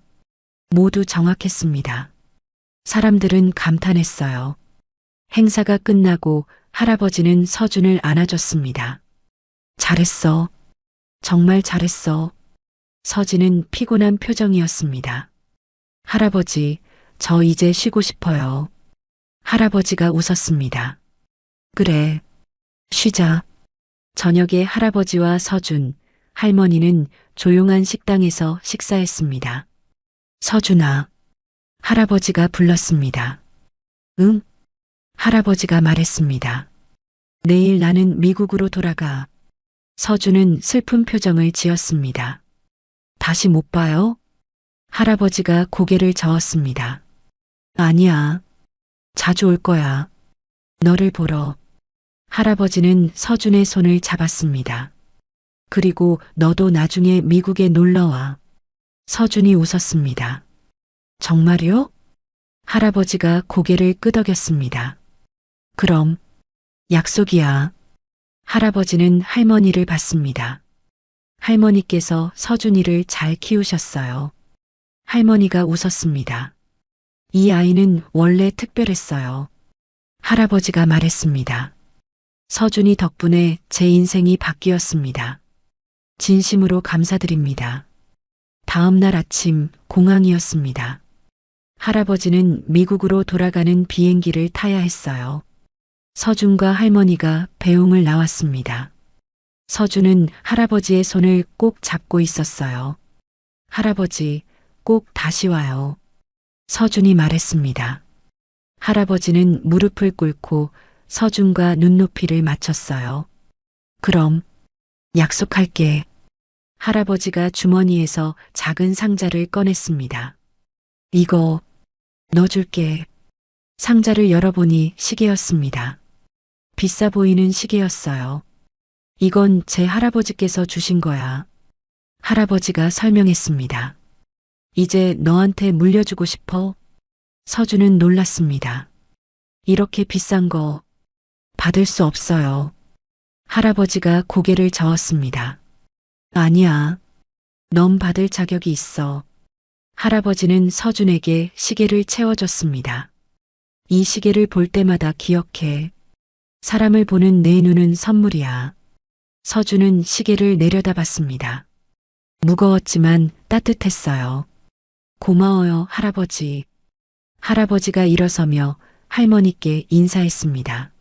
모두 정확했습니다. 사람들은 감탄했어요. 행사가 끝나고 할아버지는 서준을 안아줬습니다. 잘했어. 정말 잘했어. 서진은 피곤한 표정이었습니다. 할아버지, 저 이제 쉬고 싶어요. 할아버지가 웃었습니다. 그래, 쉬자. 저녁에 할아버지와 서준, 할머니는 조용한 식당에서 식사했습니다. 서준아, 할아버지가 불렀습니다. 응? 할아버지가 말했습니다. 내일 나는 미국으로 돌아가. 서준은 슬픈 표정을 지었습니다. 다시 못 봐요? 할아버지가 고개를 저었습니다. 아니야. 자주 올 거야. 너를 보러. 할아버지는 서준의 손을 잡았습니다. 그리고 너도 나중에 미국에 놀러와. 서준이 웃었습니다. 정말요? 할아버지가 고개를 끄덕였습니다. 그럼, 약속이야. 할아버지는 할머니를 봤습니다. 할머니께서 서준이를 잘 키우셨어요. 할머니가 웃었습니다. 이 아이는 원래 특별했어요. 할아버지가 말했습니다. 서준이 덕분에 제 인생이 바뀌었습니다. 진심으로 감사드립니다. 다음 날 아침 공항이었습니다. 할아버지는 미국으로 돌아가는 비행기를 타야 했어요. 서준과 할머니가 배웅을 나왔습니다. 서준은 할아버지의 손을 꼭 잡고 있었어요. 할아버지, 꼭 다시 와요. 서준이 말했습니다. 할아버지는 무릎을 꿇고 서준과 눈높이를 맞췄어요. 그럼 약속할게. 할아버지가 주머니에서 작은 상자를 꺼냈습니다. 이거 넣어줄게. 상자를 열어보니 시계였습니다. 비싸 보이는 시계였어요. 이건 제 할아버지께서 주신 거야. 할아버지가 설명했습니다. 이제 너한테 물려주고 싶어? 서준은 놀랐습니다. 이렇게 비싼 거 받을 수 없어요. 할아버지가 고개를 저었습니다. 아니야. 넌 받을 자격이 있어. 할아버지는 서준에게 시계를 채워줬습니다. 이 시계를 볼 때마다 기억해. 사람을 보는 내 눈은 선물이야. 서준은 시계를 내려다봤습니다. 무거웠지만 따뜻했어요. 고마워요, 할아버지. 할아버지가 일어서며 할머니께 인사했습니다.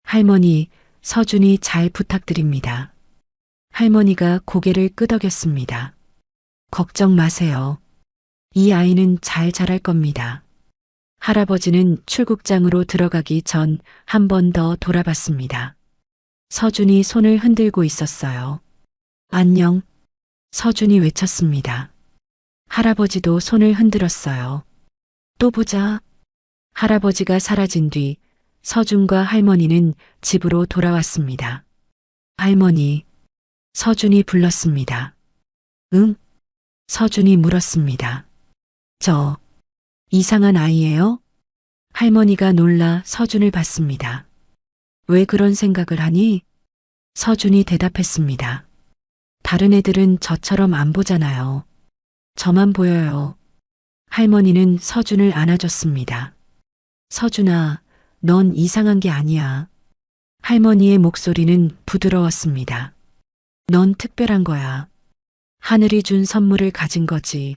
할머니, 서준이 잘 부탁드립니다. 할머니가 고개를 끄덕였습니다. 걱정 마세요. 이 아이는 잘 자랄 겁니다. 할아버지는 출국장으로 들어가기 전 한 번 더 돌아봤습니다. 서준이 손을 흔들고 있었어요. 안녕. 서준이 외쳤습니다. 할아버지도 손을 흔들었어요. 또 보자. 할아버지가 사라진 뒤 서준과 할머니는 집으로 돌아왔습니다. 할머니, 서준이 불렀습니다. 응? 서준이 물었습니다. 저 이상한 아이예요? 할머니가 놀라 서준을 봤습니다. 왜 그런 생각을 하니? 서준이 대답했습니다. 다른 애들은 저처럼 안 보잖아요. 저만 보여요. 할머니는 서준을 안아줬습니다. 서준아, 넌 이상한 게 아니야. 할머니의 목소리는 부드러웠습니다. 넌 특별한 거야. 하늘이 준 선물을 가진 거지.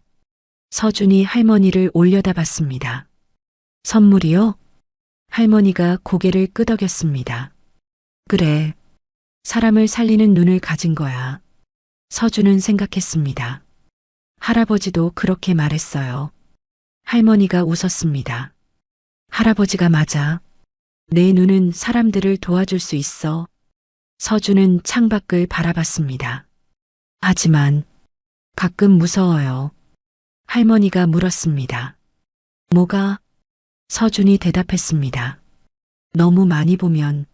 서준이 할머니를 올려다봤습니다. 선물이요? 할머니가 고개를 끄덕였습니다. 그래. 사람을 살리는 눈을 가진 거야. 서준은 생각했습니다. 할아버지도 그렇게 말했어요. 할머니가 웃었습니다. 할아버지가 맞아. 내 눈은 사람들을 도와줄 수 있어. 서준은 창밖을 바라봤습니다. 하지만 가끔 무서워요. 할머니가 물었습니다. 뭐가? 서준이 대답했습니다. 너무 많이 보면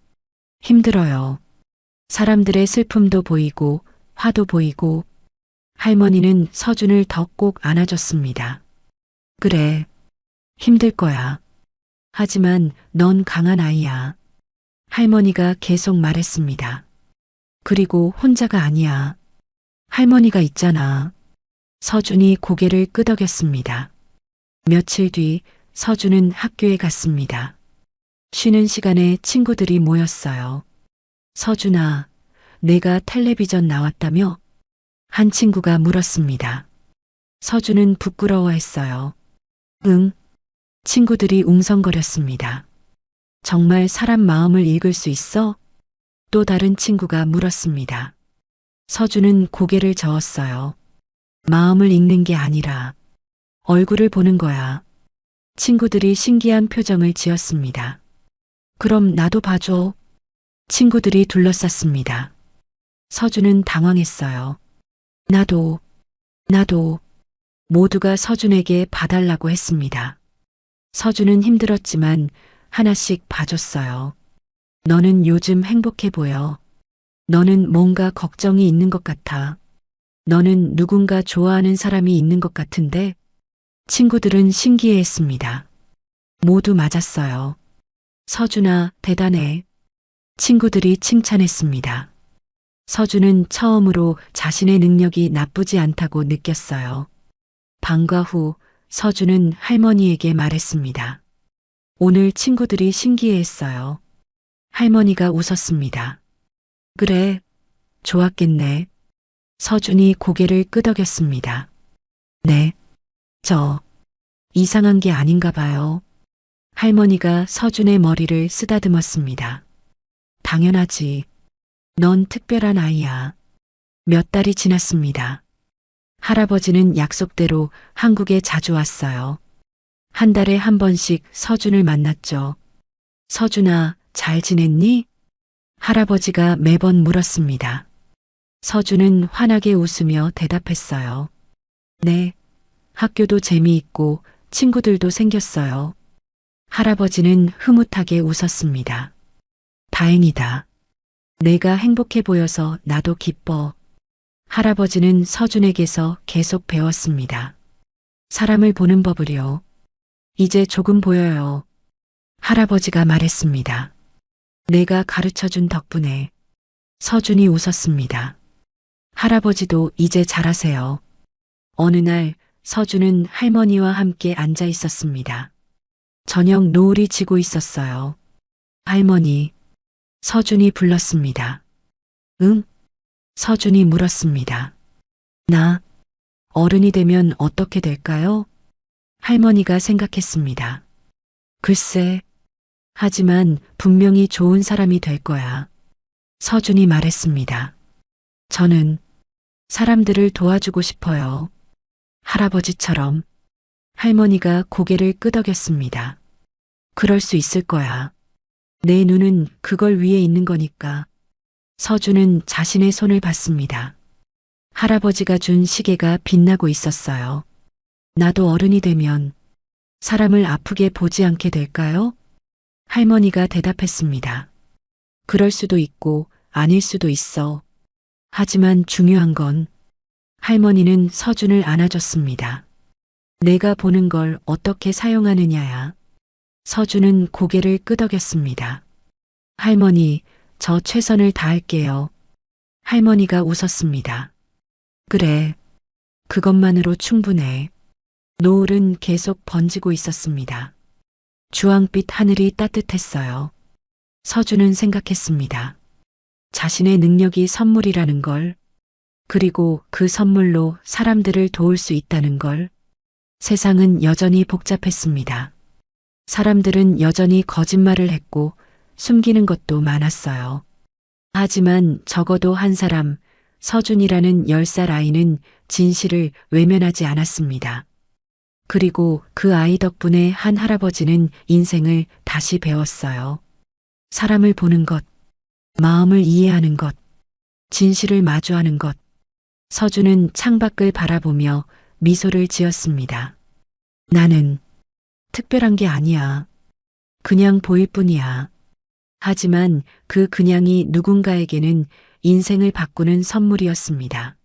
힘들어요. 사람들의 슬픔도 보이고 화도 보이고. 할머니는 서준을 더 꼭 안아줬습니다. 그래, 힘들 거야. 하지만 넌 강한 아이야. 할머니가 계속 말했습니다. 그리고 혼자가 아니야. 할머니가 있잖아. 서준이 고개를 끄덕였습니다. 며칠 뒤 서준은 학교에 갔습니다. 쉬는 시간에 친구들이 모였어요. 서준아, 내가 텔레비전 나왔다며? 한 친구가 물었습니다. 서준은 부끄러워했어요. 응. 친구들이 웅성거렸습니다. 정말 사람 마음을 읽을 수 있어? 또 다른 친구가 물었습니다. 서준은 고개를 저었어요. 마음을 읽는 게 아니라 얼굴을 보는 거야. 친구들이 신기한 표정을 지었습니다. 그럼 나도 봐줘. 친구들이 둘러쌌습니다. 서준은 당황했어요. 나도. 모두가 서준에게 봐달라고 했습니다. 서준은 힘들었지만 하나씩 봐줬어요. 너는 요즘 행복해 보여. 너는 뭔가 걱정이 있는 것 같아. 너는 누군가 좋아하는 사람이 있는 것 같은데? 친구들은 신기해했습니다. 모두 맞았어요. 서준아, 대단해. 친구들이 칭찬했습니다. 서준은 처음으로 자신의 능력이 나쁘지 않다고 느꼈어요. 방과 후 서준은 할머니에게 말했습니다. 오늘 친구들이 신기해했어요. 할머니가 웃었습니다. 그래, 좋았겠네. 서준이 고개를 끄덕였습니다. 네, 저 이상한 게 아닌가 봐요. 할머니가 서준의 머리를 쓰다듬었습니다. 당연하지. 넌 특별한 아이야. 몇 달이 지났습니다. 할아버지는 약속대로 한국에 자주 왔어요. 한 달에 한 번씩 서준을 만났죠. 서준아, 잘 지냈니? 할아버지가 매번 물었습니다. 서준은 환하게 웃으며 대답했어요. 네, 학교도 재미있고 친구들도 생겼어요. 할아버지는 흐뭇하게 웃었습니다. 다행이다. 내가 행복해 보여서 나도 기뻐. 할아버지는 서준에게서 계속 배웠습니다. 사람을 보는 법을요. 이제 조금 보여요. 할아버지가 말했습니다. 내가 가르쳐준 덕분에. 서준이 웃었습니다. 할아버지도 이제 잘하세요. 어느 날 서준은 할머니와 함께 앉아 있었습니다. 저녁 노을이 지고 있었어요. 할머니, 서준이 불렀습니다. 응? 서준이 물었습니다. 나, 어른이 되면 어떻게 될까요? 할머니가 생각했습니다. 글쎄, 하지만 분명히 좋은 사람이 될 거야. 서준이 말했습니다. 저는 사람들을 도와주고 싶어요. 할아버지처럼. 할머니가 고개를 끄덕였습니다. 그럴 수 있을 거야. 내 눈은 그걸 위해 있는 거니까. 서준은 자신의 손을 봤습니다. 할아버지가 준 시계가 빛나고 있었어요. 나도 어른이 되면 사람을 아프게 보지 않게 될까요? 할머니가 대답했습니다. 그럴 수도 있고 아닐 수도 있어. 하지만 중요한 건 할머니는 서준을 안아줬습니다. 내가 보는 걸 어떻게 사용하느냐야. 서준은 고개를 끄덕였습니다. 할머니, 저 최선을 다할게요. 할머니가 웃었습니다. 그래, 그것만으로 충분해. 노을은 계속 번지고 있었습니다. 주황빛 하늘이 따뜻했어요. 서준은 생각했습니다. 자신의 능력이 선물이라는 걸, 그리고 그 선물로 사람들을 도울 수 있다는 걸. 세상은 여전히 복잡했습니다. 사람들은 여전히 거짓말을 했고 숨기는 것도 많았어요. 하지만 적어도 한 사람, 서준이라는 10살 아이는 진실을 외면하지 않았습니다. 그리고 그 아이 덕분에 한 할아버지는 인생을 다시 배웠어요. 사람을 보는 것, 마음을 이해하는 것, 진실을 마주하는 것. 서준은 창밖을 바라보며 미소를 지었습니다. 나는 특별한 게 아니야. 그냥 보일 뿐이야. 하지만 그 그냥이 누군가에게는 인생을 바꾸는 선물이었습니다.